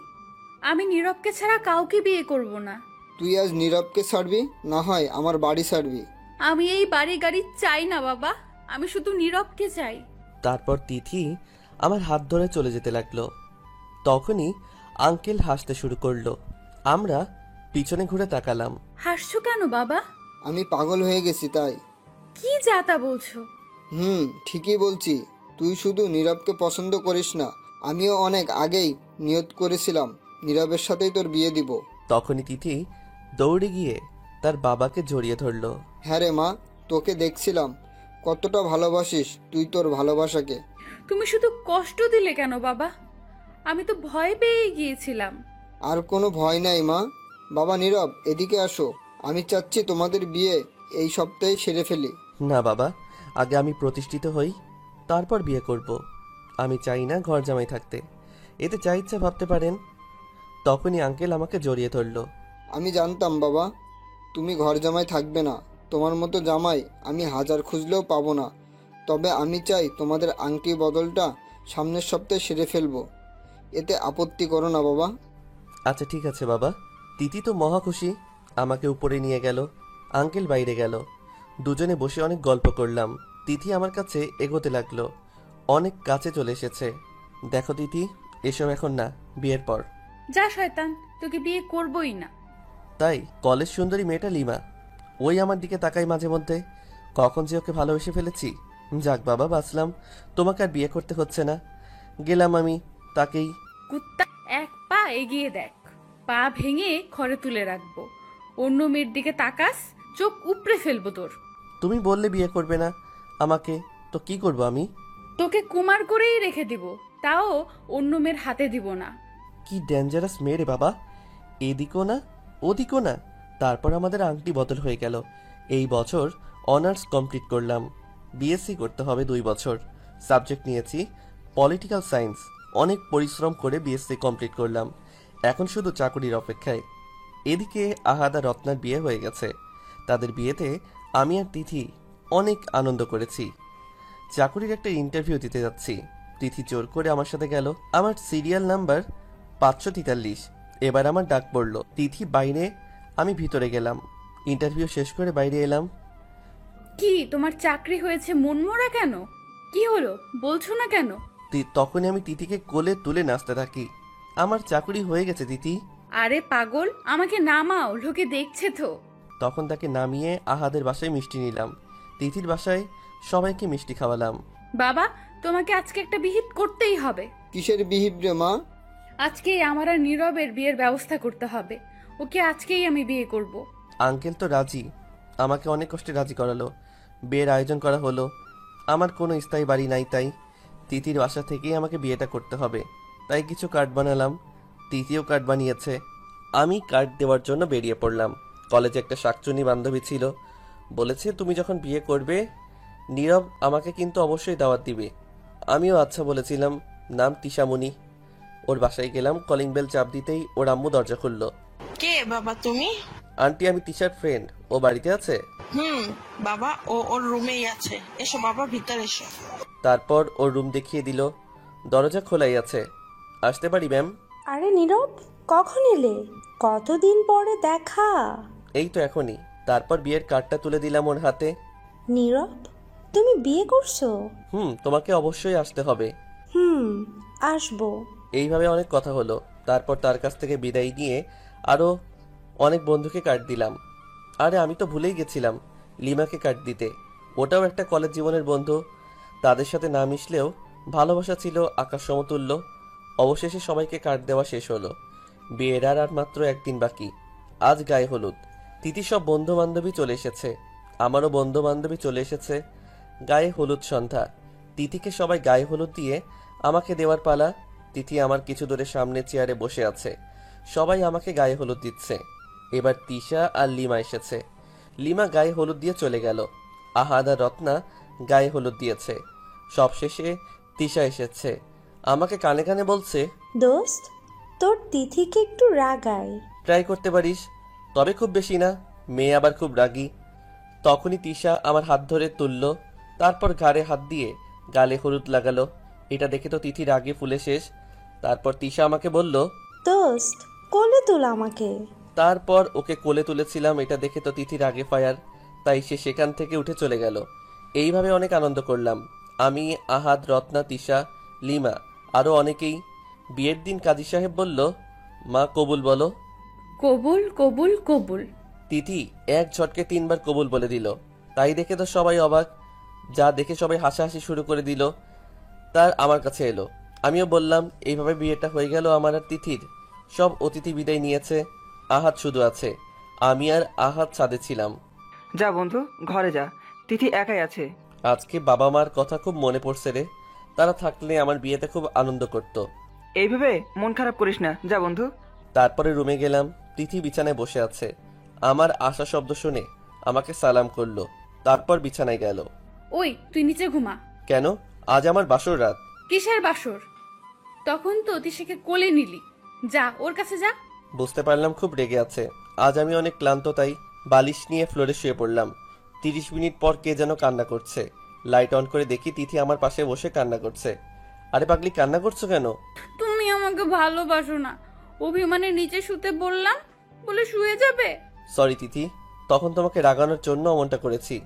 আমি নীরবকে ছাড়া কাউকে বিয়ে করব না। তুই আজ নীরবকে ছাড়বি, না হয় আমার বাড়ি ছাড়বি। আমি এই বাড়ি গাড়ি চাই না বাবা, আমি শুধু নীরবকে চাই। তারপর তিথি আমার হাত ধরে চলে যেতে লাগলো। তখনই আঙ্কেল হাসতে শুরু করলো। আমরা পিছনে ঘুরে তাকালাম। হাসছো কেন বাবা? আমি পাগল হয়ে গেছি তাই। কি যা তা বলছো? ঠিকই বলছি। তুই শুধু নীরবকে পছন্দ করিস না, আমিও অনেক আগেই নিয়ত করেছিলাম নীরবের সাথেই তোর বিয়ে দিব। তখনই তিথি দৌড়ে গিয়ে তার বাবাকে জড়িয়ে ধরল। হ্যাঁ রে মা, তোকে দেখছিলাম কতটা ভালোবাসিস তুই তোর ভালোবাসাকে। তুমি শুধু কষ্ট দিলে কেন বাবা? আমি তো ভয় পেয়ে গিয়েছিলাম। আর কোনো ভয় নাই মা। বাবা নীরব, এদিকে আসো। আমি চাচ্ছি তোমাদের বিয়ে এই সপ্তাহে সেরে ফেলি। না বাবা, আগে আমি প্রতিষ্ঠিত হই, তারপর বিয়ে করব। আমি চাই না ঘর জামাই থাকতে, এতে যা ইচ্ছা ভাবতে পারেন। তখনই আঙ্কেল আমাকে জড়িয়ে ধরল। আমি জানতাম বাবা তুমি ঘর জামাই থাকবে না। তোমার মতো জামাই আমি হাজার খুঁজলেও পাবো না। তবে আমি চাই তোমাদের আংটি বদলটা সামনের সপ্তাহে সেরে ফেলবো। এতে আপত্তি করো না বাবা। আচ্ছা ঠিক আছে বাবা। তিথি তো মহা খুশি, আমাকে উপরে নিয়ে গেল, আঙ্কেল বাইরে গেল। দুজনে বসে অনেক গল্প করলাম। তিথি আমার কাছে এগোতে লাগলো, অনেক কাছে চলে এসেছে। দেখো তিথি, এসব এখন না, বিয়ের পর। যা শয়তান, তোকে বিয়ে করবই না। তাই কলেজ সুন্দরী মেয়েটা লিমা, ওই আমার দিকে তাকাই মাঝে মধ্যে। কখন যে ওকে ভালোবেসে ফেলেছি। যাক বাবা, বাঁচলাম, তোমাকে আর বিয়ে করতে হচ্ছে না। গেলাম আমি তাকেই। কুত্তা, এক পা এগিয়ে দেখ, পা ভেঙে ঘরে তুলে রাখবো। অন্য মেয়ের দিকে তাকাস, চোখ উপড়ে ফেলবো তোর। তুমি বললে বিয়ে করবে না আমাকে, তো কি করব আমি? তোকে কুমার করেই রেখে দিব, তাও অন্য মেয়ের হাতে দিব না। কি ডেঞ্জারাস মেয়ে রে বাবা, এদিকও না ওদিকও না। তারপর আমাদের আংটি বদল হয়ে গেল। এই বছর অনার্স কমপ্লিট করলাম, বিএসসি করতে হবে 2 বছর। সাবজেক্ট নিয়েছি পলিটিক্যাল সায়েন্স। অনেক পরিশ্রম করে বিএসসি কমপ্লিট করলাম, এখন শুধু চাকরির অপেক্ষায়। এদিকে আহাদ আর রত্নার বিয়ে হয়ে গেছে। তাদের বিয়েতে আমি আর তিথি অনেক আনন্দ করেছি। চাকরির একটা ইন্টারভিউ দিতে যাচ্ছি, তিথি জোর করে আমার সাথে গেল। আমার সিরিয়াল নাম্বার 543। এবার আমার ডাক পড়ল। তিথি বাইরে, আমি ভিতরে গেলাম। ইন্টারভিউ শেষ করে বাইরে এলাম। কি তোমার চাকরি হয়েছে মনমরা কেন? কি হলো বলছো না কেন? তখনই আমি তিথিকে কোলে তুলে নাচতে থাকি। আমার চাকরি হয়ে গেছে তিথি। আরে পাগল, আমাকে নামাও, লোকে দেখছে তো। তখন তাকে নামিয়ে আহাদের বাসায় মিষ্টি নিলাম, তিথির বাসায় সবাইকে মিষ্টি খাওয়ালাম। বাবা, তোমাকে আজকে একটা বিহিত করতেই হবে। কিসের বিহিব রে মা? আজকেই আমার আর নীরবের বিয়ের ব্যবস্থা করতে হবে। ওকে আজকেই আমি বিয়ে করব। আঙ্কেল তো রাজি, আমাকে অনেক কষ্টে রাজি করালো। বিয়ের আয়োজন করা হলো। আমার কোনো স্থায়ী বাড়ি নাই, তাই তিথির বাসা থেকেই আমাকে বিয়েটা করতে হবে। তাই কিছু কার্ড বানালাম, তিথিও কার্ড বানিয়েছে। আমি কার্ড দেওয়ার জন্য বেরিয়ে পড়লাম। কলেজে একটা শাকচুনি বান্ধবী ছিল, বলেছে তুমি যখন বিয়ে করবে নীরব আমাকে কিন্তু অবশ্যই দাওয়াত দিবে। আমিও আচ্ছা বলেছিলাম। নাম তিশামণি। ওর বাসায় গেলাম, কলিং বেল চাপ দিতেই ওর আম্মু দরজা খুললো। কে বাবা তুমি? আন্টি, আমি তিশার ফ্রেন্ড, ও বাড়িতে আছে? বাবা, ও ওর রুমেই আছে। এসো বাবা, ভিতরে এসো। তারপর ওর রুম দেখিয়ে দিল, দরজা খোলাই আছে। আসতে পারি ম্যাম? আরে নীরব, কখন এলে? কতদিন পরে দেখা। এই তো এখনই। তারপর বিয়ের কার্ডটা তুলে দিলাম ওর হাতে। নীরব, তুমি বিয়ে করছো? তোমাকে অবশ্যই আসতে হবে। আসবো। এইভাবে অনেক কথা হলো। তারপর তার কাছ থেকে বিদায় নিয়ে আরো অনেক বন্ধুকে কার্ড দিলাম। আরে আমি তো ভুলেই গেছিলাম লিমাকে কার্ড দিতে। ওটাও একটা কলেজ জীবনের বন্ধু। তাদের সাথে না মিশলেও ভালোবাসা ছিল আকাশ সমতুল্য। অবশেষে সবাইকে কার্ড দেওয়া শেষ হলো। বিয়ের আর মাত্র 1 দিন বাকি। আজ গায়ে হলুদ। তিথি সব বন্ধু বান্ধবী চলে এসেছে, আমারও বন্ধু বান্ধবী চলে এসেছে। গায়ে হলুদ সন্ধ্যা। তিথিকে সবাই গায়ে হলুদ দিয়ে আমাকে দেওয়ার পালা। তিথি আমার কিছু দূরে সামনে চেয়ারে বসে আছে, সবাই আমাকে গায়ে হলুদ দিচ্ছে। এবার তিশা আর লিমা এসেছে। লিমা গায়ে হলুদ দিয়ে চলে গেল। আহাদ আর রত্না গায়ে হলুদ দিয়েছে। সবশেষে তিশা এসেছে, আমাকে কানে কানে বলছে, দোস্ত, তোর তিথিকে একটু রাগায়। ট্রাই করতে পারিস, তবে খুব বেশি না, মেয়ে আবার খুব রাগী। তখনই তিশা আমার হাত ধরে তুলল, তারপর ঘাড়ে হাত দিয়ে গালে হলুদ লাগালো। এটা দেখে তো তিথি রাগে ফুলে শেষ। তারপর তিশা আমাকে বলল, দোস্ত, কোলে তুল আমাকে। তারপর ওকে কোলে তুলেছিলাম। এটা দেখে তো তিথি রাগে ফায়ার, তাই সে সেখান থেকে উঠে চলে গেল। এইভাবে অনেক আনন্দ করলাম আমি, আহাদ, রত্না, তিশা, লিমা, আরো অনেকেই। বিয়ের দিন কাজী সাহেব বলল, মা কবুল বলো। কবুল কবুল কবুল। তিথি এক ঝটকে 3 বার কবুল বলে দিল। তাই দেখে তো সবাই অবাক। যা দেখে সবাই হাসাহাসি শুরু করে দিল। তার আমার কাছে এলো, আমিও বললাম এইভাবে বিয়েটা হয়ে গেল আমার আর তিথির। সব অতিথি বিদায় নিয়েছে, আহাত শুধু আছে। আমি আর আহাত ছাদে ছিলাম। যা বন্ধু, ঘরে যা, তিথি একাই আছে। আজকে বাবা মার কথা খুব মনে পড়ছে রে। তারা থাকলে আমার বিয়েতে খুব আনন্দ করত। এইভাবে মন খারাপ করিস না, যা বন্ধু। তারপরে রুমে গেলাম, তিথি বিছানায় বসে আছে। আমার আশা শব্দ শুনে আমাকে সালাম করলো, তারপর বিছানায় গেল। ওই তুই নিচে ঘুমা। কেন? আজ আমার বাসর রাত। কিসের বাসর? তখন তো তিশাকে কোলে নিলি, যা ওর কাছে যা। বুঝতে পারলাম খুব রেগে আছে। আজ আমি অনেক ক্লান্ত, তাই বালিশ নিয়ে ফ্লোরে শুয়ে পড়লাম। 30 মিনিট পর কে যেন কান্না করছে। লাইট অন করে দেখি তিথি আমার পাশে বসে কান্না করছে। আরে পাগলি, কান্না করছো কেন? তুমি আমাকে ভালোবাসো না, অভিমানে নিচে শুতে বললাম বলে শুয়ে যাবে। সরি তিথি, তখন তোমাকে রাগানোর জন্য অমনটা করেছি।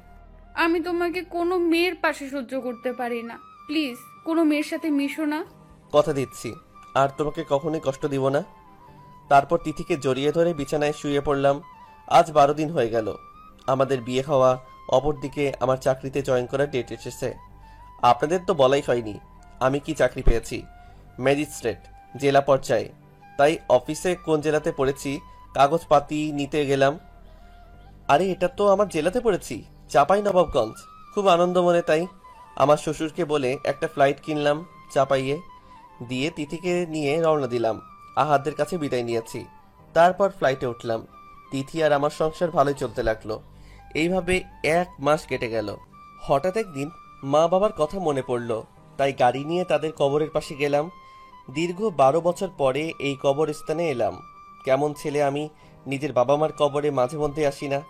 আমি তোমাকে কোনো মেয়ের পাশে সহ্য করতে পারি না, প্লিজ কোনো মেয়ের সাথে মিশো না। কথা দিচ্ছি আর তোমাকে কখনোই কষ্ট দিব না। তারপর তিথিকে জড়িয়ে ধরে বিছানায় শুয়ে পড়লাম। আজ 12 দিন হয়ে গেল আমাদের বিয়ে হওয়া। অপরদিকে আমার চাকরিতে জয়েন করার ডেট এসেছে। আপনাদের তো বলাই হয়নি আমি কি চাকরি পেয়েছি, ম্যাজিস্ট্রেট, জেলা পর্যায়ে। তাই অফিসে কোন জেলাতে পড়েছি কাগজপাতি নিতে গেলাম। আরে এটা তো আমার জেলাতে পড়েছি, চাঁপাইনবাবগঞ্জ। খুব আনন্দ মনে, তাই আমার শ্বশুরকে বলে একটা ফ্লাইট কিনলাম চাপাইয়ে দিয়ে তিথিকে নিয়ে রওনা দিলাম। আহাদের কাছে বিদায় নিয়েছি, তারপর ফ্লাইটে উঠলাম। তিথি আর আমার সংসার ভালোই চলতে লাগলো। এইভাবে 1 মাস কেটে গেল। হঠাৎ একদিন মা বাবার কথা মনে পড়ল, তাই গাড়ি নিয়ে তাদের কবরের পাশে গেলাম। দীর্ঘ 12 বছর পরে এই কবরস্থানে এলাম। কেমন ছেলে আমি, নিজের বাবা মার কবরে মাঝে মধ্যে আসি না।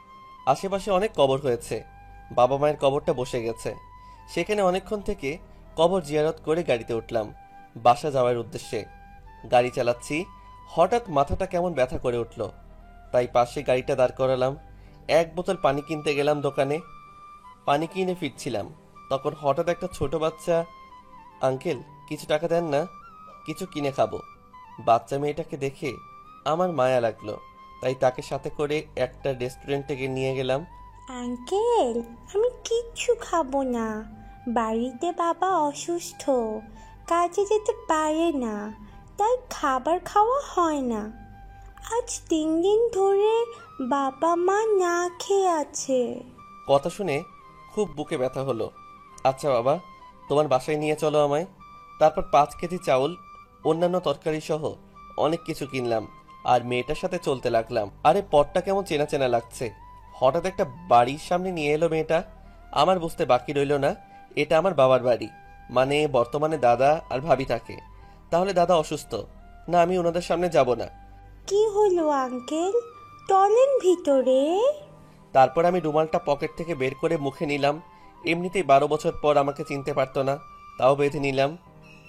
আশেপাশে অনেক কবর হয়েছে, বাবা মায়ের কবরটা বসে গেছে। সেখানে অনেকক্ষণ থেকে কবর জিয়ারত করে গাড়িতে উঠলাম বাসা যাওয়ার উদ্দেশ্যে। গাড়ি চালাচ্ছি, হঠাৎ মাথাটা কেমন ব্যথা করে উঠল, তাই পাশে গাড়িটা দাঁড় করালাম। 1 বোতল পানি কিনতে গেলাম দোকানে। পানি কিনে ফিরছিলাম, তখন হঠাৎ একটা ছোট বাচ্চা, আঙ্কেল কিছু টাকা দেন না, কিছু কিনে খাবো। বাচ্চা মেয়েটাকে দেখে আমার মায়া লাগলো, তাই তাকে সাথে করে একটা রেস্টুরেন্টে নিয়ে গেলাম। আঙ্কেল, আমি কিচ্ছু খাবো না, বাড়িতে বাবা অসুস্থ, কাজে যেতে পারে না, তাই খাবার খাওয়া হয় না। আজ 3 দিন ধরে বাবা মা না খেয়ে আছে। কথা শুনে খুব বুকে ব্যথা হলো। আচ্ছা বাবা, তোমার বাসায় নিয়ে চলো আমায়। তারপর 5 কেজি চাউল, অন্যান্য তরকারি সহ অনেক কিছু কিনলাম আর মেয়েটার সাথে চলতে লাগলাম। আরে পথটা কেমন চেনা চেনা লাগছে। হঠাৎ একটা বাড়ির সামনে নিয়ে এলো মেয়েটা। আমার বুঝতে বাকি রইল না এটা আমার বাবার বাড়ি, মানে বর্তমানে দাদা আর ভাবি থাকে। তাহলে দাদা অসুস্থ না, আমি ওনাদের সামনে যাব না। কি হলো আঙ্কেল, চলেন ভিতরে। তারপর আমি রুমালটা পকেট থেকে বের করে মুখে নিলাম। এমনিতেই 12 বছর পর আমাকে চিনতে পারতো না, তাও বেঁধে নিলাম।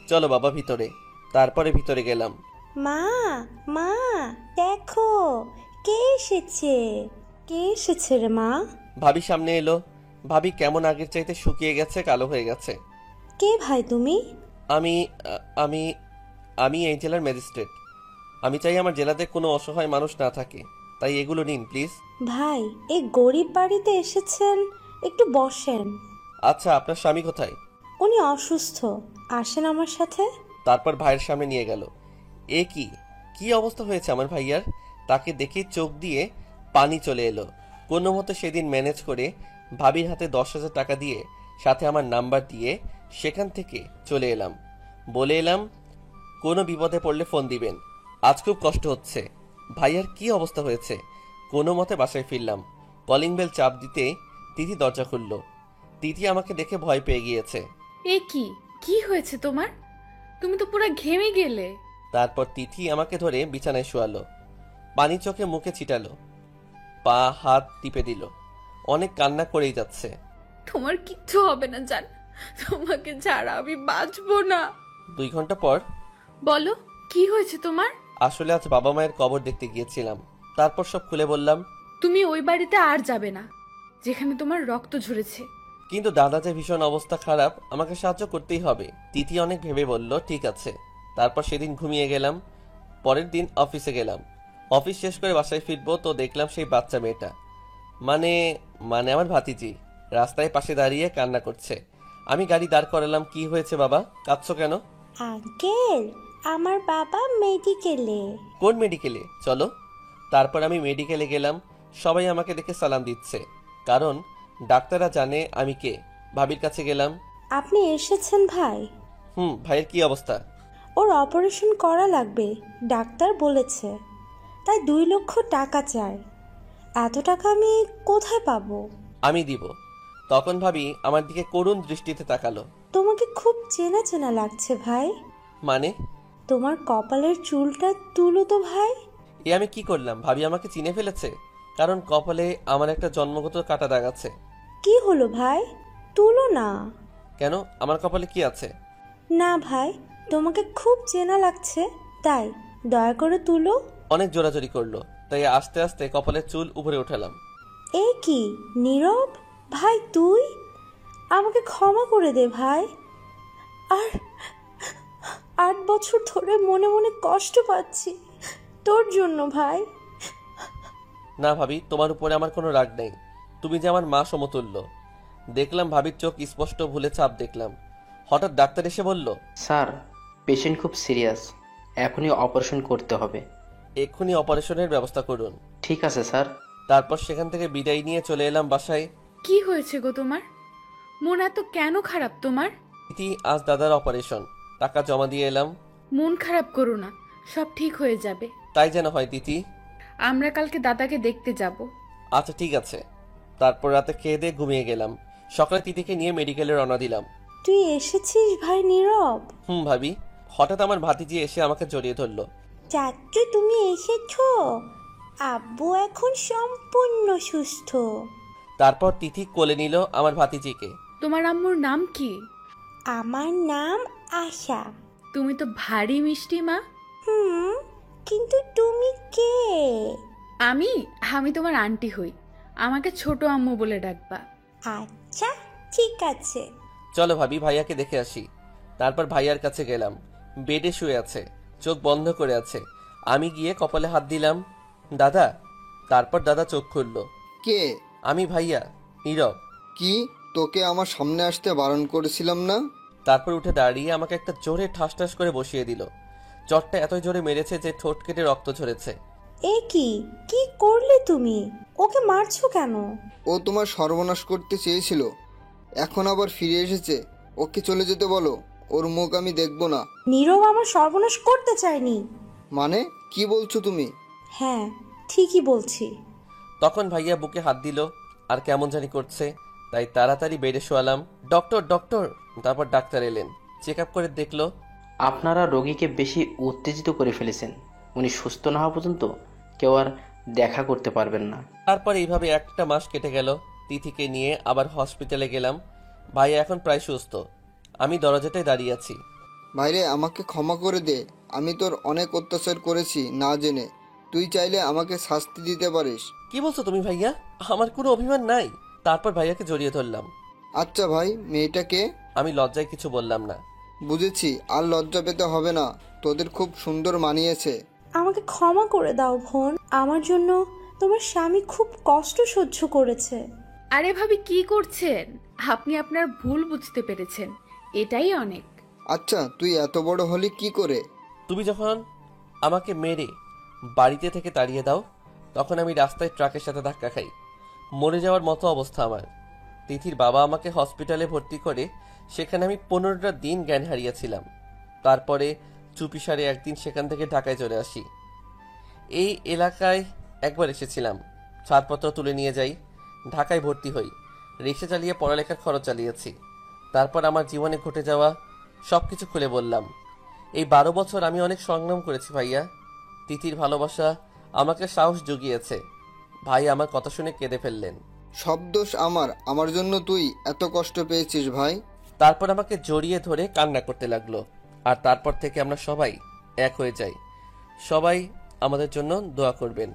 চলো বাবা ভিতরে। তারপরে ভিতরে গেলাম। মা, মা দেখো কে এসেছে। কে এসেছে রে মা? ভাবি সামনে এলো। ভাবি কেমন আগের চাইতে শুকিয়ে গেছে, কালো হয়ে গেছে। কে ভাই তুমি? আমি আমি আমি এই জেলার ম্যাজিস্ট্রেট। আমি চাই আমার জেলাতে কোনো অসহায় মানুষ না থাকে, তাই এগুলো নিন প্লিজ। ভাই, এই গরিব বাড়িতে এসেছেন, একটু বসেন। আচ্ছা, আপনার স্বামী কোথায়? উনি অসুস্থ, আসেন আমার সাথে। তারপর ভাইয়ের সামনে নিয়ে গেল। এ কি অবস্থা হয়েছে আমার ভাইয়ার? তাকে দেখে চোখ দিয়ে পানি চলে এলো। কোনো মতো সেদিন ম্যানেজ করে ভাবির হাতে 10,000 টাকা দিয়ে সাথে আমার নাম্বার দিয়ে সেখান থেকে চলে এলাম। বলে এলাম কোনো বিপদে পড়লে ফোন দিবেন। আজ খুব কষ্ট হচ্ছে। ভাইয়ার কি অবস্থা হয়েছে? কোনো মতে বাসায় ফিরলাম। কলিং বেল চাপ দিতে তিথি দরজা খুলল। তিথি আমাকে দেখে ভয় পেয়ে গিয়েছে। এ কি হয়েছে তোমার? তুমি তো পুরো ঘেমে গেলে। তারপর তিথি আমাকে ধরে বিছানায় শোয়ালো, পানি চোখে মুখে ছিটালো, পা হাত টিপে দিল। অনেক কান্না করেই যাচ্ছে। তোমার কিচ্ছু হবে না জান, তোমাকে ছাড়া আমি বাঁচবো না। 2 ঘন্টা পর। বলো কি হয়েছে তোমার? আসলে আজ বাবা মায়ের কবর দেখতে গিয়েছিলাম, তারপর সব খুলে বললাম। তুমি ওই বাড়িতে আর যাবে না যেখানে তোমার রক্ত ঝরেছে। কিন্তু দাদা যে ভীষণ অবস্থা খারাপ, আমাকে সাহায্য করতেই হবে। তিথি অনেক ভেবে বলল ঠিক আছে। তারপর সেদিন ঘুমিয়ে গেলাম। পরের দিন অফিসে গেলাম। অফিস শেষ করে বাসায় ফিরবো তো দেখলাম সেই বাচ্চা মেয়েটা, মানে আমার ভাতিজি রাস্তায় পাশে দাঁড়িয়ে কান্না করছে। আমি গাড়ি দাঁড় করালাম। কি হয়েছে বাবা, কাঁদছো কেন? আঙ্কেল, আমার বাবা মেডিকেলে। কোন মেডিকেলে? চলো। তারপর আমি মেডিকেলে গেলাম। সবাই আমাকে দেখে সালাম দিচ্ছে, কারণ ডাক্তাররা জানে আমি কে। ভাবির কাছে গেলাম। আপনি এসেছেন ভাই? ভাইয়ের কি অবস্থা? ওর অপারেশন করা লাগবে, ডাক্তার বলেছে। তাই 2 লক্ষ টাকা চাই। এত টাকা আমি কোথায় পাবো? আমি দিব। তখন ভাবি আমার দিকে করুণ দৃষ্টিতে তাকালো। তোমাকে খুব চেনা চেনা লাগছে ভাই। মানে? তোমার কপালের চুলটা তুলো তো ভাই। এ আমি কি করলাম? ভাবি আমাকে চিনে ফেলেছে, কারণ কপালে আমার একটা জন্মগত কাটা দাগ আছে। কি হলো ভাই, তুলো না। কেন, আমার কপালে কি আছে? না ভাই, তোমাকে খুব চেনা লাগছে, তাই দয়া করে তুলো। অনেক জোরাজোরি করলো, তাই আস্তে আস্তে কপালের চুল উপরে উঠালাম। এ কি নীরব ভাই, তুই? আমাকে ক্ষমা করে দে ভাই। আর 8 বছর ধরে মনে মনে কষ্ট পাচ্ছি তোর জন্য ভাই। না ভাবি, তোমার উপরে আমার কোনো রাগ নেই। তুমি যে আমার মা সমতুল্য। দেখলাম ভাবির চোখ স্পষ্ট ভুলে ছাপ দেখলাম। হঠাৎ ডাক্তার এসে বলল, স্যার, পেশেন্ট খুব সিরিয়াস, এখনই অপারেশন করতে হবে। এক্ষুনি অপারেশনের ব্যবস্থা করুন। ঠিক আছে স্যার। তারপর সেখান থেকে বিদায় নিয়ে চলে এলাম বাসায়। কি হয়েছে গো তোমার? মন এত কেন খারাপ তোমার? তিথি, আজ দাদার অপারেশন, টাকা জমা দিয়ে এলাম। মন খারাপ করো না, সব ঠিক হয়ে যাবে। তাই যেন হয় তিথি। আমরা কালকে দাদাকে দেখতে যাব। আচ্ছা ঠিক আছে। তারপর রাতে খেয়ে দিয়ে ঘুমিয়ে গেলাম। সকালে তিথিকে নিয়ে মেডিকেলে রওনা দিলাম। তুই এসেছিস ভাই নীরব? ভাবি। হঠাৎ আমার ভাতিজি এসে আমাকে জড়িয়ে ধরলো। চাচু, তুমি এসেছো? আব্বু এখন সম্পূর্ণ সুস্থ। তারপর তিথি কোলে নিল আমার ভাতিজিকে। তোমার আম্মুর নাম কি? আমার নাম আশা। তুমি তো ভারী মিষ্টি মা। কিন্তু তুমি কে? আমি তোমার আন্টি হই, আমাকে ছোট আম্মু বলে ডাকবা। আচ্ছা ঠিক আছে। চলো ভাবি, ভাইয়াকে দেখে আসি। তারপর ভাইয়ার কাছে গেলাম। বেডে শুয়ে আছে, চোখ বন্ধ করে আছে। আমি গিয়ে কপালে হাত দিলাম। দাদা। তারপর দাদা চোখ খুললো। কে? আমি ভাইয়া, নীরব। কি, তোকে আমার সামনে আসতে বারণ করেছিলাম না? তারপর উঠে দাঁড়িয়ে আমাকে একটা জোরে ঠাস ঠাস করে বসিয়ে দিল। চটটা এতই জোরে মেরেছে যে ঠোঁট কেটে রক্ত ঝরেছে। এ কি কি করলে তুমি? ওকে মারছো কেন? ও তোমার সর্বনাশ করতে চেয়েছিল, এখন আবার ফিরে এসেছে। ওকে চলে যেতে বলো, ওর মুখ আমি দেখব না। নীরব আমার সর্বনাশ করতে চায়নি। মানে কি বলছো তুমি? হ্যাঁ, ঠিকই বলছি। তখন ভাইয়া বুকে হাত দিল আর কেমন জানি করছে, তাই তাড়াতাড়ি বেডে শোয়ালাম। Doctor doctor. তারপর ডাক্তার এলেন, চেক আপ করে দেখলো। আপনারা রোগীকে বেশি উত্তেজিত করে ফেলেছেন, উনি সুস্থ না হওয়া পর্যন্ত কেউ আর দেখা করতে পারবেন না। তারপর এইভাবে 1টা মাস কেটে গেল। তিথিকে নিয়ে আবার হসপিটালে গেলাম। ভাইয়া এখন প্রায় সুস্থ। আমি দরজাটায় দাঁড়িয়ে আছি। ভাইরে, আমাকে ক্ষমা করে দে। আমি তোর অনেক অত্যাচার করেছি না জেনে। তুই চাইলে আমাকে শাস্তি দিতে পারিস। কি বলছো তুমি ভাইয়া? আমার কোনো অভিমান নাই। তারপর ভাইয়াকে জড়িয়ে ধরলাম। আচ্ছা ভাই, মেয়েটাকে? আমি লজ্জায় কিছু বললাম না। বুঝেছি, আর লজ্জা পেতে হবে না। তোদের খুব সুন্দর মানিয়েছে। আমাকে ক্ষমা করে দাও বোন, আমার জন্য তোমার স্বামী খুব কষ্ট সহ্য করেছে। আরে ভাবি, কি করছেন? আপনি আপনার ভুল বুঝতে পেরেছেন, এটাই অনেক। আচ্ছা, তুই এত বড় হলি কি করে? তুমি যখন আমাকে মেরে বাড়িতে থেকে তাড়িয়ে দাও, তখন আমি রাস্তায় ট্রাকের সাথে ধাক্কা খাই। মরে যাওয়ার মতো অবস্থা আমার। তিথির বাবা আমাকে হসপিটালে ভর্তি করে, সেখানে আমি 15টা দিন জ্ঞান হারিয়েছিলাম। তারপরে চুপিসারে একদিন সেখান থেকে ঢাকায় চলে আসি। এই এলাকায় একবার এসেছিলাম, ছাড়পত্র তুলে নিয়ে যাই, ঢাকায় ভর্তি হই, রিক্সা চালিয়ে পড়ালেখার খরচ চালিয়েছি। তারপর আমার জীবনে ঘটে যাওয়া সবকিছু খুলে বললাম। এই 12 বছর আমি অনেক সংগ্রাম করেছি ভাইয়া। তিথির ভালোবাসা আমাকে সাহস জুগিয়েছে। ভাই আমার কথা শুনে কেঁদে ফেললেন। সব দোষ আমার জন্য তুই এত কষ্ট পেয়েছিস ভাই। তারপর আমাকে জড়িয়ে ধরে কান্না করতে লাগলো। আর তারপর থেকে আমরা সবাই এক হয়ে যাই। সবাই আমাদের জন্য দোয়া করবেন।